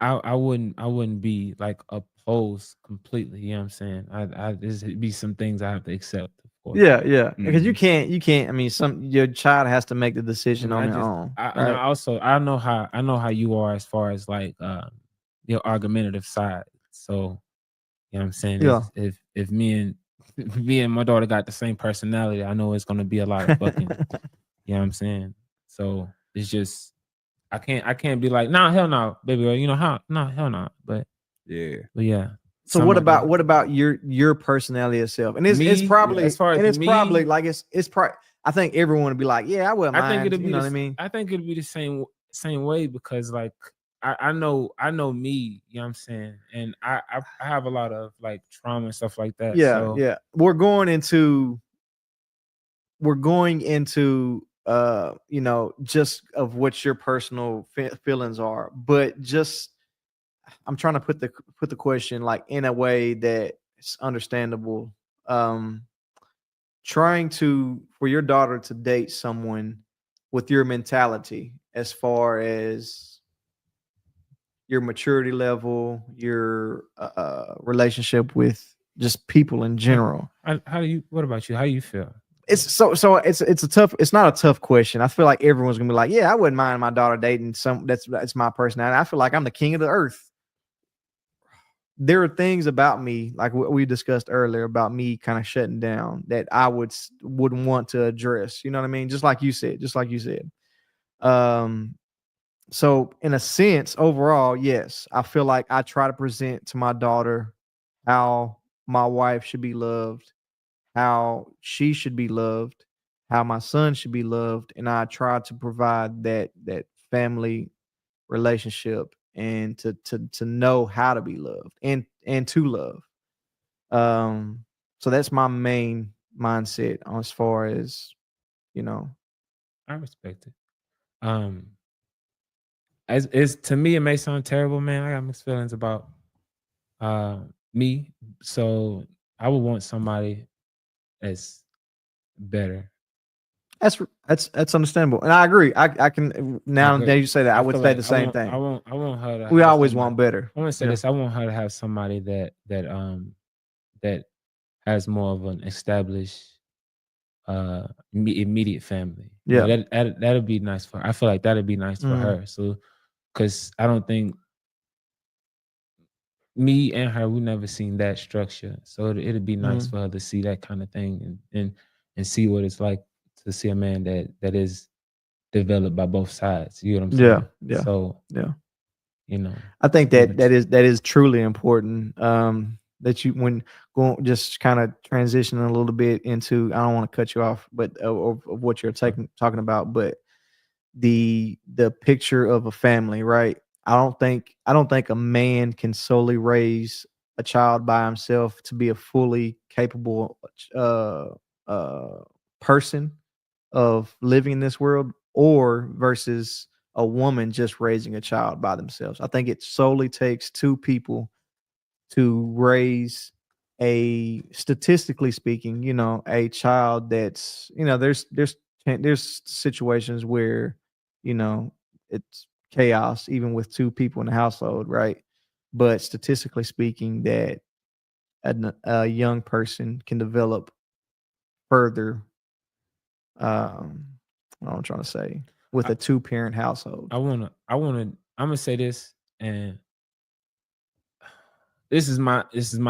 I wouldn't be like opposed completely. You know what I'm saying? There's be some things I have to accept. Yeah. Because you can't. I mean, your child has to make the decision on their own. And I know how you are as far as like your argumentative side. So you know what I'm saying? Yeah. If me and my daughter got the same personality, I know it's gonna be a lot of fucking. You know what I'm saying? So it's just I can't be like, nah, hell no, baby girl. You know how? No, hell no. But yeah. So what about your personality itself? And it's probably as far as probably like it's probably, I think everyone would be like, yeah, I wouldn't mind. I think it'll be, you know what I mean? I think it'll be the same way, because like I know me, you know what I'm saying, and I have a lot of like trauma and stuff like that. Yeah. We're going into you know, just of what your personal feelings are, but just I'm trying to put the question like in a way that's understandable. Trying for your daughter to date someone with your mentality as far as your maturity level, your relationship with just people in general. What about you? How do you feel? It's it's not a tough question. I feel like everyone's gonna be like, yeah, I wouldn't mind my daughter dating that's my personality. I feel like I'm the king of the earth. There are things about me, like what we discussed earlier, about me kind of shutting down that I wouldn't want to address. You know what I mean? Just like you said. So in a sense, overall, yes, I feel like I try to present to my daughter how my wife should be loved, how she should be loved, how my son should be loved, and I try to provide that family relationship and to know how to be loved and to love. So that's my main mindset as far as, you know. I respect it. As to me, it may sound terrible, man. I got mixed feelings about me. So I would want somebody that's better. That's understandable, and I agree. I can now that you say that, I would say the same thing. I want her to. We always want better. I want to say this. I want her to have somebody that has more of an established immediate family. Yeah, you know, that'll be nice for her. I feel like that'll be nice for her. So, because I don't think me and her, we never seen that structure. So it'd be nice for her to see that kind of thing and see what it's like to see a man that is developed by both sides. You know what I'm saying? Yeah. So yeah. you know, I think that is truly important. That you when going just kind of transitioning a little bit into, I don't want to cut you off, but of what you're talking about, but the picture of a family, right? I don't think a man can solely raise a child by himself to be a fully capable person of living in this world, or versus a woman just raising a child by themselves. I think it solely takes two people to raise a, statistically speaking, a child that's, there's situations where, it's chaos even with two people in the household, right? But statistically speaking, that a young person can develop further, what I'm trying to say, with a two-parent household. I'm gonna say this, and this is my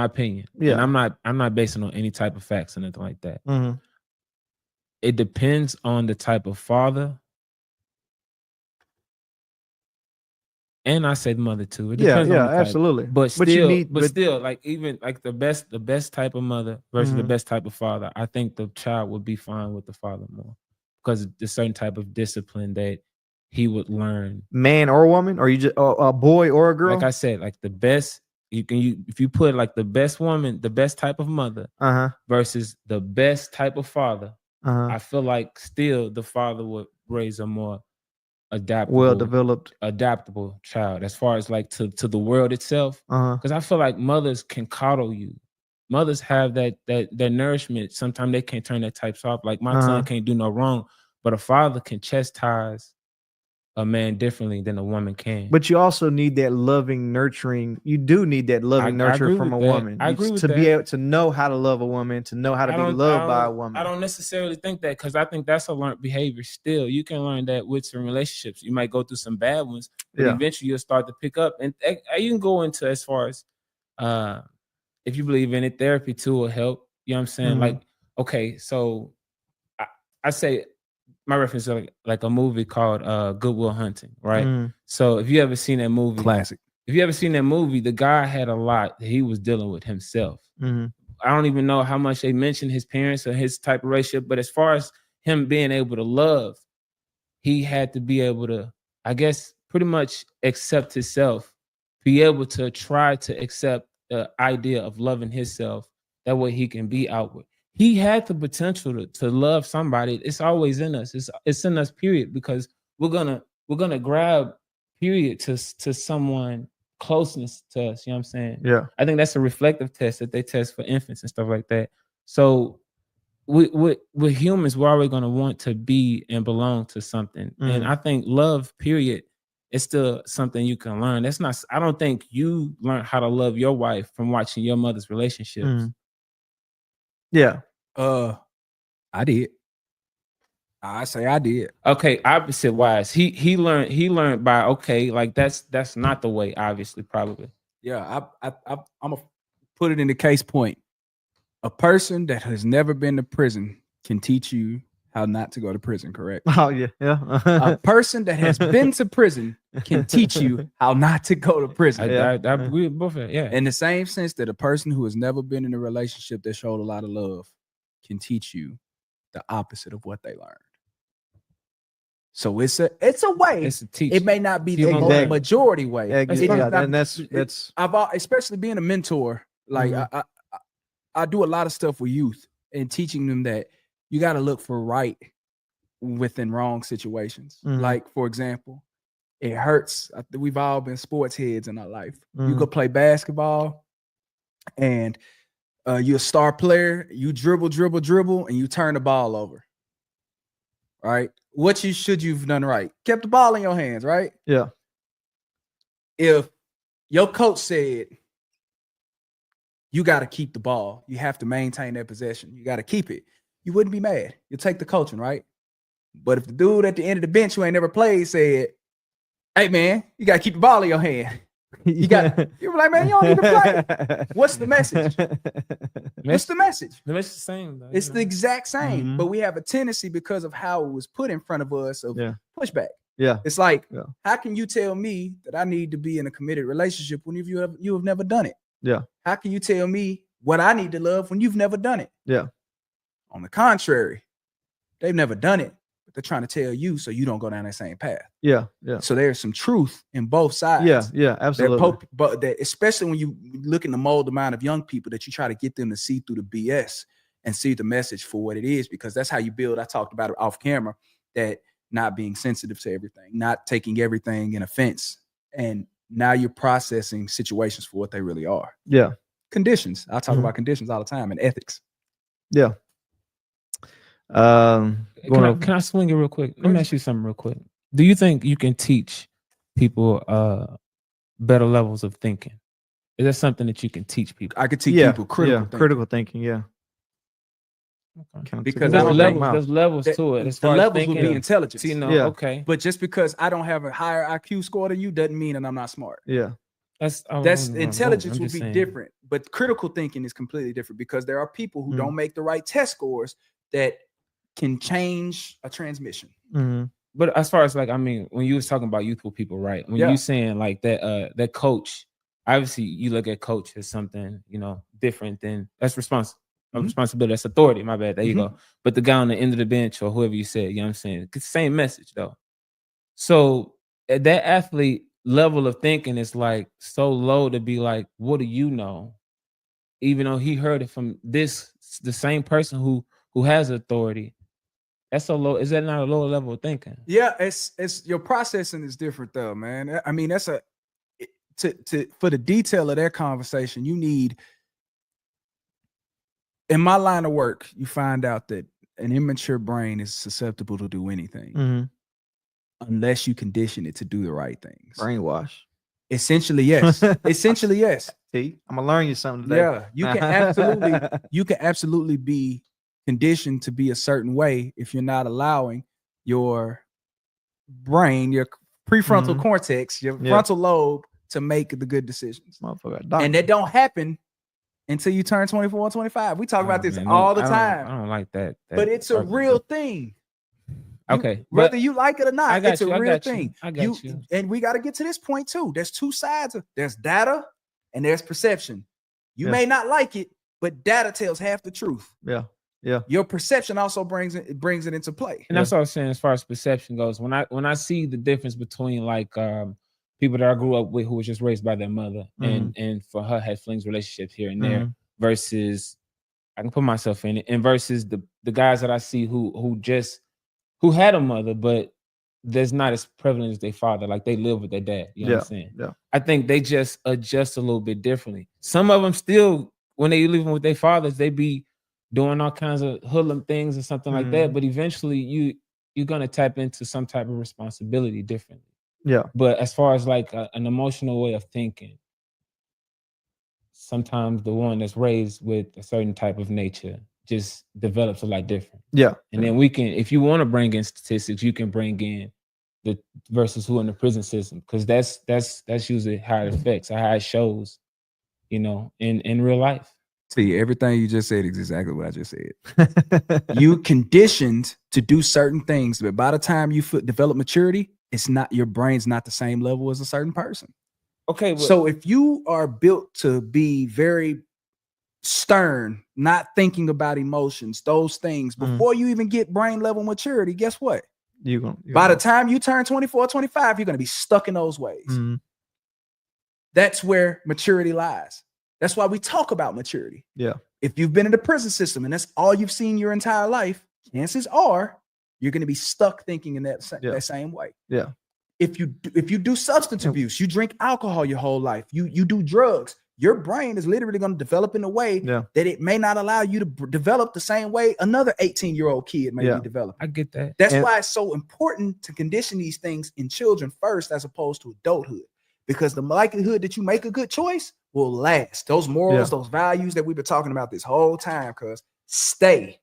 opinion. Yeah. And I'm not basing on any type of facts or anything like that. Mhm. It depends on the type of father. And I said mother too. It depends on the type. Absolutely. But still, like even like the best type of mother versus the best type of father, I think the child would be fine with the father more, because there's certain type of discipline that he would learn. Man or woman, or you just a boy or a girl? Like I said, like the best if you put like the best woman, the best type of mother versus the best type of father, I feel like still the father would raise a more adaptable child as far as like to the world itself. Because I feel like mothers can coddle you. Mothers have that nourishment. Sometimes they can't turn their types off. Like my son can't do no wrong, but a father can chastise a man differently than a woman can. But you also need that loving, nurturing. You do need that loving nurture from a woman. I agree with to that. be able to know how to love a woman, to know how to be loved by a woman. I don't necessarily think that, because I think that's a learned behavior. Still, you can learn that with some relationships. You might go through some bad ones, but eventually you'll start to pick up. And you can go into, as far as if you believe in it, therapy too will help. You know what I'm saying? Like, okay, so I say, my reference is like a movie called Good Will Hunting, right? So if you ever seen that movie, classic. If you ever seen that movie, the guy had a lot that he was dealing with himself. I don't even know how much they mentioned his parents or his type of relationship, but as far as him being able to love, he had to be able to, I guess, pretty much accept himself, be able to try to accept the idea of loving himself. That way he can be outward. He had the potential to love somebody. It's always in us. It's in us, period, because we're gonna grab, period, to someone closeness to us. You know what I'm saying? Yeah. I think that's a reflective test that they test for infants and stuff like that. So with humans, we're always gonna want to be and belong to something. And I think love, period, is still something you can learn. That's not. I don't think you learn how to love your wife from watching your mother's relationships. Yeah. I did. I say I did. Okay, opposite wise. He learned by, okay, like that's not the way, obviously, probably. Yeah, I'm gonna put it in the case point. A person that has never been to prison can teach you how not to go to prison, correct? Oh yeah, yeah. A person that has been to prison can teach you how not to go to prison. I agree with both of it, yeah. In the same sense that a person who has never been in a relationship that showed a lot of love can teach you the opposite of what they learned. So it's a way. It's a teach. It may not be the majority way. And that's especially being a mentor. Like I do a lot of stuff with youth and teaching them that you got to look for right within wrong situations. Like, for example, it hurts. We've all been sports heads in our life. You go play basketball and you're a star player. You dribble, and you turn the ball over. Right? What you've done right? Kept the ball in your hands, right? Yeah. If your coach said you got to keep the ball, you have to maintain that possession, you got to keep it, you wouldn't be mad. You take the coaching, right? But if the dude at the end of the bench who ain't never played said, "Hey man, you got to keep the ball in your hand," You got you're like, man, you don't even play. What's the message? What's the message? The message the same. Though, It's the exact same, Mhm. but we have a tendency because of how it was put in front of us of pushback. Yeah. It's like, how can you tell me that I need to be in a committed relationship when you have never done it? Yeah. How can you tell me what I need to love when you've never done it? Yeah. On the contrary, they've never done it, but they're trying to tell you so you don't go down that same path. Yeah. Yeah. So there's some truth in both sides. Yeah. Yeah. Absolutely. But especially when you look in the mold amount of young people that you try to get them to see through the BS and see the message for what it is, because that's how you build. I talked about it off camera, that not being sensitive to everything, not taking everything in offense. And now you're processing situations for what they really are. Yeah. Conditions. I talk about conditions all the time and ethics. Yeah. Can I swing it real quick? Let me ask you something real quick. Do you think you can teach people better levels of thinking? Is that something that you can teach people? I could teach people critical thinking. Yeah. Okay. Because there's levels to it. The levels would be intelligence. You know, okay. But just because I don't have a higher IQ score than you doesn't mean that I'm not smart. Yeah. That's intelligence would be different, but critical thinking is completely different, because there are people who don't make the right test scores that can change a transmission. Mm-hmm. But as far as like, I mean, when you was talking about youthful people, right? When you saying like that coach, obviously you look at coach as something, you know, different than that's responsibility, that's authority. My bad. There you go. But the guy on the end of the bench or whoever you said, you know what I'm saying? It's the same message though. So at that athlete level of thinking is like so low to be like, what do you know? Even though he heard it from the same person who has authority. That's so low. Is that not a lower level of thinking? Yeah, it's your processing is different though, man. I mean, that's for the detail of that conversation, you need, in my line of work, you find out that an immature brain is susceptible to do anything unless you condition it to do the right things. Brainwash. Essentially, yes. Essentially, yes. See, I'm gonna learn you something today. Yeah, you can absolutely be conditioned to be a certain way if you're not allowing your brain, your prefrontal cortex, your frontal lobe to make the good decisions. And that don't happen until you turn 24 or 25. We talk about this all the time. I don't like that. But it's a real thing. Okay. Whether you like it or not, it's a real thing. I got you. And we got to get to this point too. There's two sides. There's data and there's perception. You may not like it, but data tells half the truth. Yeah. Yeah. Your perception also brings it into play. And that's what I was saying as far as perception goes. When I see the difference between like people that I grew up with who was just raised by their mother and for her had flings relationships here and there versus I can put myself in it, and versus the guys that I see who had a mother, but there's not as prevalent as their father. Like they live with their dad. You know what I'm saying? Yeah. I think they just adjust a little bit differently. Some of them still, when they living with their fathers, they be doing all kinds of hoodlum things or something like that. But eventually you're gonna tap into some type of responsibility differently. Yeah. But as far as like an emotional way of thinking, sometimes the one that's raised with a certain type of nature just develops a lot different. Yeah. And then we can, if you want to bring in statistics, you can bring in the versus who in the prison system, because that's usually how it affects or how it shows, you know, in real life. See, everything you just said is exactly what I just said. You conditioned to do certain things, but by the time you develop maturity, it's not, your brain's not the same level as a certain person. Okay. But so if you are built to be very stern, not thinking about emotions, those things, before you even get brain level maturity, guess what? By the time you turn 24, 25, you're going to be stuck in those ways. That's where maturity lies. That's why we talk about maturity. Yeah. If you've been in the prison system and that's all you've seen your entire life, chances are you're going to be stuck thinking in that same way. Yeah. If you do substance abuse, you drink alcohol your whole life, you do drugs, your brain is literally going to develop in a way that it may not allow you to develop the same way another 18-year-old kid may be developing. I get that. That's why it's so important to condition these things in children first, as opposed to adulthood, because the likelihood that you make a good choice will last. Those morals, those values that we've been talking about this whole time, cuz stay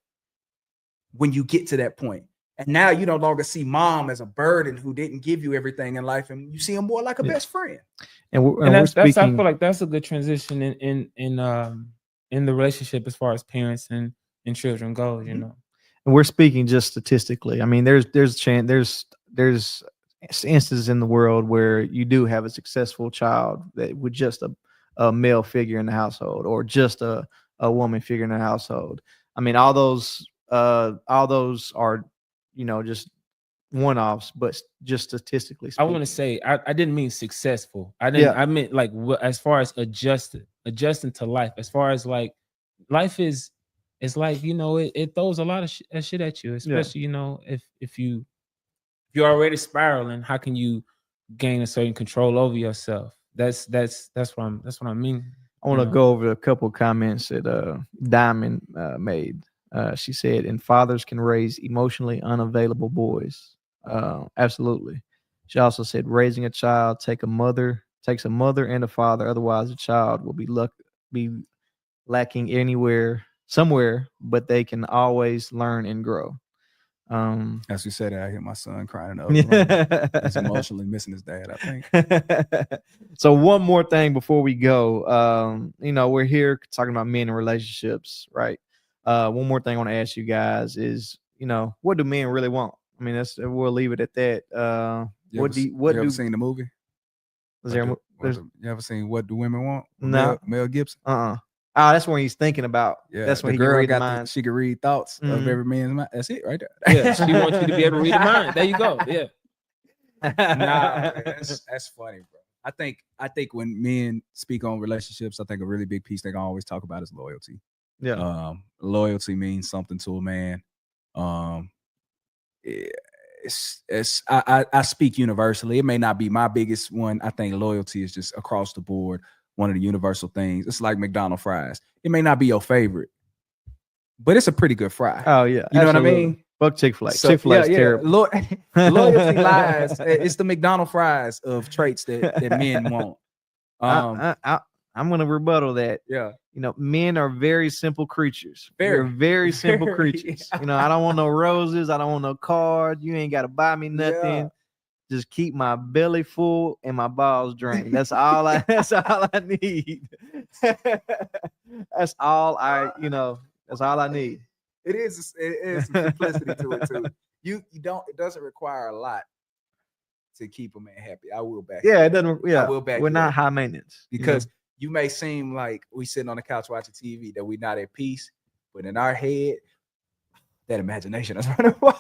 when you get to that point. And now you no longer see mom as a burden who didn't give you everything in life, and you see him more like a best friend. And that's I feel like that's a good transition in the relationship as far as parents and children goes, you know. And we're speaking just statistically. I mean, there's instances in the world where you do have a successful child that with just a male figure in the household, or just a woman figure in the household. I mean, all those are, you know, just one-offs, but just statistically speaking. I want to say I didn't mean successful. I meant like as far as adjusting to life. As far as like life is, it's like, you know, it throws a lot of shit at you, especially you know, if you're already spiraling, how can you gain a certain control over yourself? That's what I mean. I want to go over a couple of comments that Diamond made. She said, "And fathers can raise emotionally unavailable boys." Absolutely. She also said, "Raising a child takes a mother and a father. Otherwise, the child will be lacking somewhere, but they can always learn and grow." As we said, I hear my son crying in the other room. He's emotionally missing his dad, I think. So one more thing before we go. You know, we're here talking about men and relationships, right? One more thing I want to ask you guys is, you know, what do men really want? I mean, we'll leave it at that. You ever seen the movie? You ever seen What Do Women Want? No. Mel Gibson. Oh, that's when he's thinking about. Yeah, that's when the girl got she could read thoughts of every man's mind. That's it right there. Yeah, she wants you to be able to read the mind. There you go. Yeah. Nah, that's funny, bro. I think when men speak on relationships, I think a really big piece they can always talk about is loyalty. Yeah. Loyalty means something to a man. I speak universally. It may not be my biggest one. I think loyalty is just across the board one of the universal things. It's like McDonald's fries. It may not be your favorite, but it's a pretty good fry. Oh yeah, you know what I mean. Fuck Chick-fil-A. So, Chick-fil-A is terrible. Loyalty lies. It's the McDonald's fries of traits that men want. I'm going to rebuttal that. Yeah. You know, men are very simple creatures. Very, very simple creatures. You know, I don't want no roses. I don't want no card. You ain't got to buy me nothing. Yeah. Just keep my belly full and my balls drained. That's all I need. That's all I need. It is some simplicity to it too. It doesn't require a lot to keep a man happy. I will back. Yeah, it doesn't. Yeah, I will back. We're not high maintenance because you may seem like we sitting on the couch watching TV that we're not at peace, but in our head, that imagination is running wild.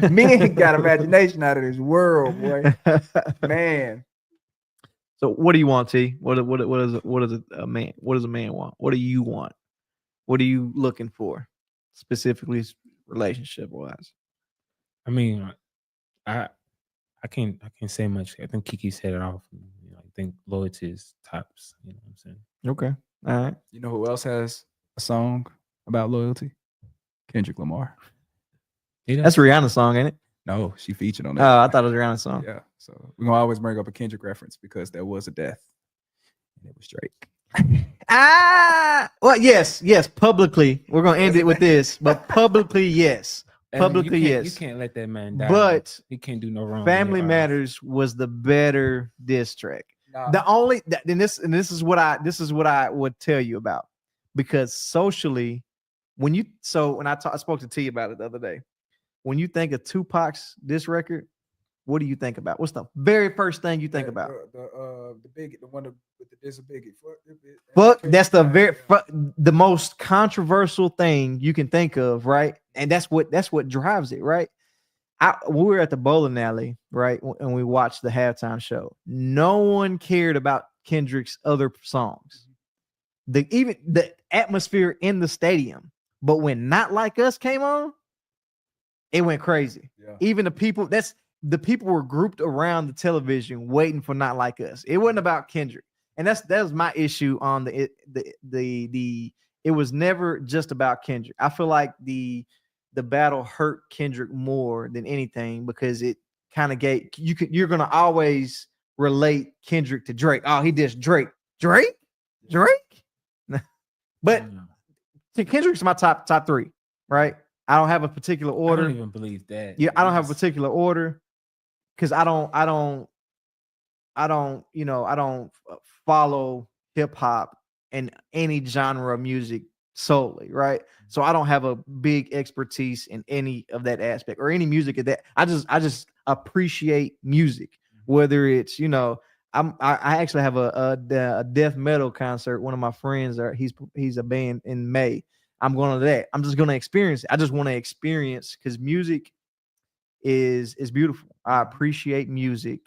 Men got imagination out of this world, boy. Man. So what do you want, T? What does a man want? What do you want? What are you looking for, specifically relationship wise? I mean, I can't say much. I think Kiki said it all. You know, I think loyalty is tops. You know what I'm saying? Okay. All right. You know who else has a song about loyalty? Kendrick Lamar. That's Rihanna's song, ain't it? No, she featured on that. Oh, I thought it was Rihanna's song. Yeah. So we're gonna always bring up a Kendrick reference because there was a death. And it was Drake. Well, yes. Publicly, we're gonna end it with this, but publicly, yes. Publicly, yes. You can't let that man die. But he can't do no wrong. Family Matters was the better diss track. Nah. This is what I would tell you about, because socially, when I spoke to T about it the other day. When you think of Tupac's diss record, what do you think about? What's the very first thing you think about? The Biggie, the one with the diss of Biggie. Fuck, that's the most controversial thing you can think of, right? And that's what drives it, right? We were at the bowling alley, right, and we watched the halftime show. No one cared about Kendrick's other songs. Even the atmosphere in the stadium. But when Not Like Us came on, it went crazy. Yeah. Even the people were grouped around the television waiting for Not Like Us. It wasn't about Kendrick. And that was my issue on it was never just about Kendrick. I feel like the battle hurt Kendrick more than anything because it kind of you're gonna always relate Kendrick to Drake. Oh, he dissed Drake. Drake? But Kendrick's my top three, right? I don't have a particular I order. don't even believe that. Yeah, I don't have a particular order because I don't follow hip hop and any genre of music solely, right? So I don't have a big expertise in any of that aspect or any music of that. I just appreciate music, whether it's I actually have a death metal concert. One of my friends he's a band in May. I'm going to that. I'm just going to experience it. I just want to experience because music is beautiful. I appreciate music.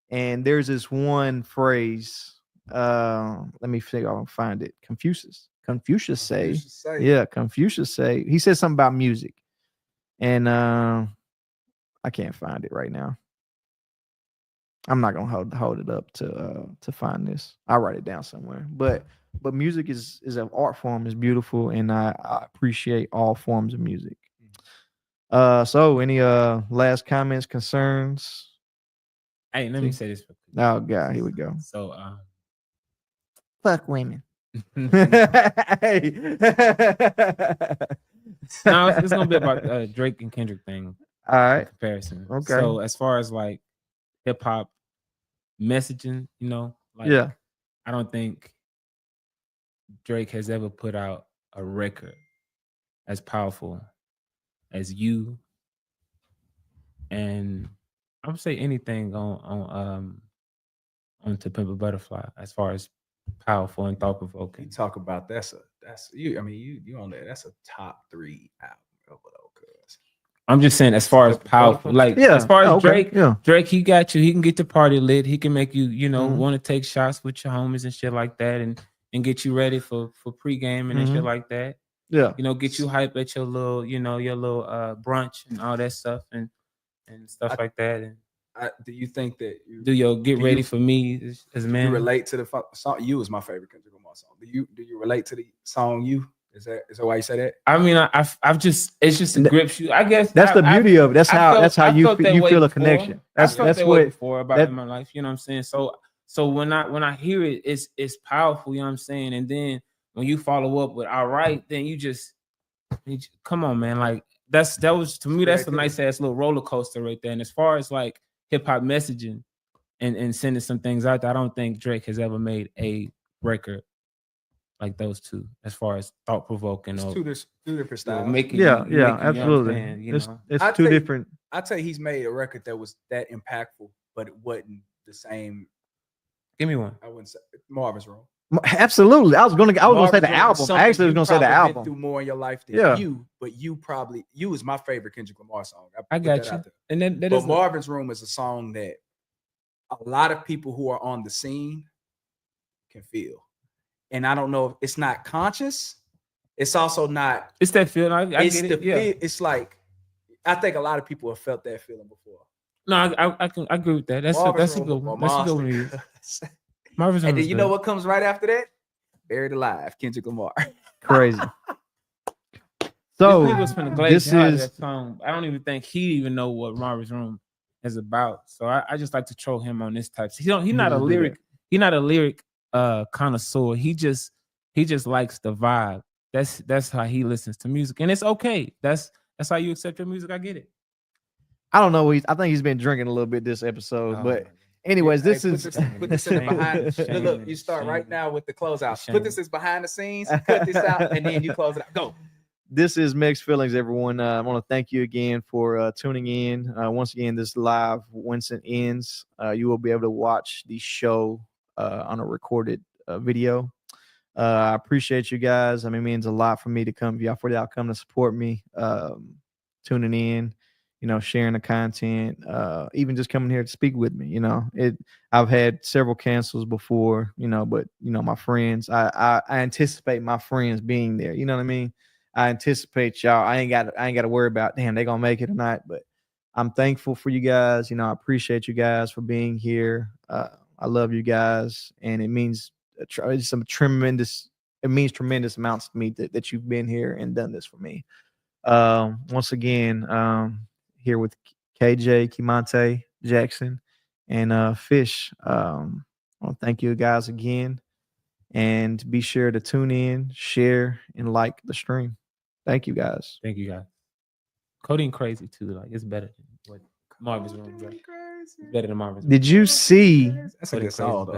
And there's this one phrase. Let me see if I can find it. Confucius say. Yeah, Confucius say. He said something about music. And I can't find it right now. I'm not gonna hold it up to find this. I'll write it down somewhere. But music is an art form, is beautiful, and I appreciate all forms of music. So any last comments, concerns? Hey, let me say this. Oh God, here we go. So Fuck women. Hey. No, it's gonna be about Drake and Kendrick thing. All right. Comparison. Okay. So as far as like hip hop messaging, like Yeah. I don't think Drake has ever put out a record as powerful as You, and I would say anything on To Pimp a Butterfly as far as powerful and thought provoking. You talk about that's you. I mean, you on there. That's a top 3 album of cuz. I'm just saying, as far as powerful, like as far as Drake, Drake, he got you. He can get the party lit. He can make you, want to take shots with your homies and shit like that, and get you ready for pre-gaming and shit like that. Yeah, get you hype at your little, your little brunch and all that stuff and stuff like that. And do you think that get ready for me as man? You relate to the song? You is my favorite Kendrick Lamar song. Do you relate to the song You? Is that why you say that? I mean, I've just, it's just a grip shoe. I guess that's the beauty of it. That's how you feel a connection. That's what before about in my life. You know what I'm saying? So when I hear it, it's powerful. You know what I'm saying? And then when you follow up with all right, then you just come on, man. Like that was to me, that's a nice ass little roller coaster right there. And as far as like hip hop messaging and sending some things out there, I don't think Drake has ever made a record like those two, as far as thought provoking or two different styles. Absolutely. It's two different. I'd say he's made a record that was that impactful, but it wasn't the same. Give me one. I wouldn't say Marvin's Room. Absolutely. I was gonna say the album. I actually was gonna say the album. Through more in your life than You, but You is my favorite Kendrick Lamar song. I got you. And then but Marvin's Room is a song that a lot of people who are on the scene can feel. And I don't know, it's not conscious. It's also not. It's that feeling. I get it. Yeah. It's like, I think a lot of people have felt that feeling before. No, I agree with that. That's a good one. That's a good one. Marvin's and then you know what comes right after that? Buried Alive, Kendrick Lamar. Crazy. So this is that song. I don't even think he even know what Marvin's Room is about. So I just like to troll him on this type. He's not a lyric. He's not a lyric connoisseur. He just likes the vibe. That's how he listens to music, and it's okay. That's how you accept your music. I get it. I don't know. I think he's been drinking a little bit this episode, but anyways, put this in the behind. Look, you start right now with the closeout. Put this as behind the scenes. Cut this out, and then you close it out. Go. This is MEXed Feelings, everyone. I want to thank you again for tuning in. Once again, this live, once it ends, you will be able to watch the show on a recorded video. I appreciate you guys. I mean, it means a lot for me to come to support me, tuning in, sharing the content, even just coming here to speak with me. I've had several cancels before, but my friends, I anticipate my friends being there. You know what I mean? I anticipate y'all. I ain't got to worry about, damn, they gonna make it or not. But I'm thankful for you guys. I appreciate you guys for being here. I love you guys, and it means tremendous amounts to me that you've been here and done this for me. Once again, here with KJ, Kimante, Jackson, and Fish. I want to thank you guys again, and be sure to tune in, share, and like the stream. Thank you guys. Thank you guys. Codeine crazy too. Like it's better than what Marvin's Room. Bro. It's better than Marvin's Room. Did you see That's a good song, though.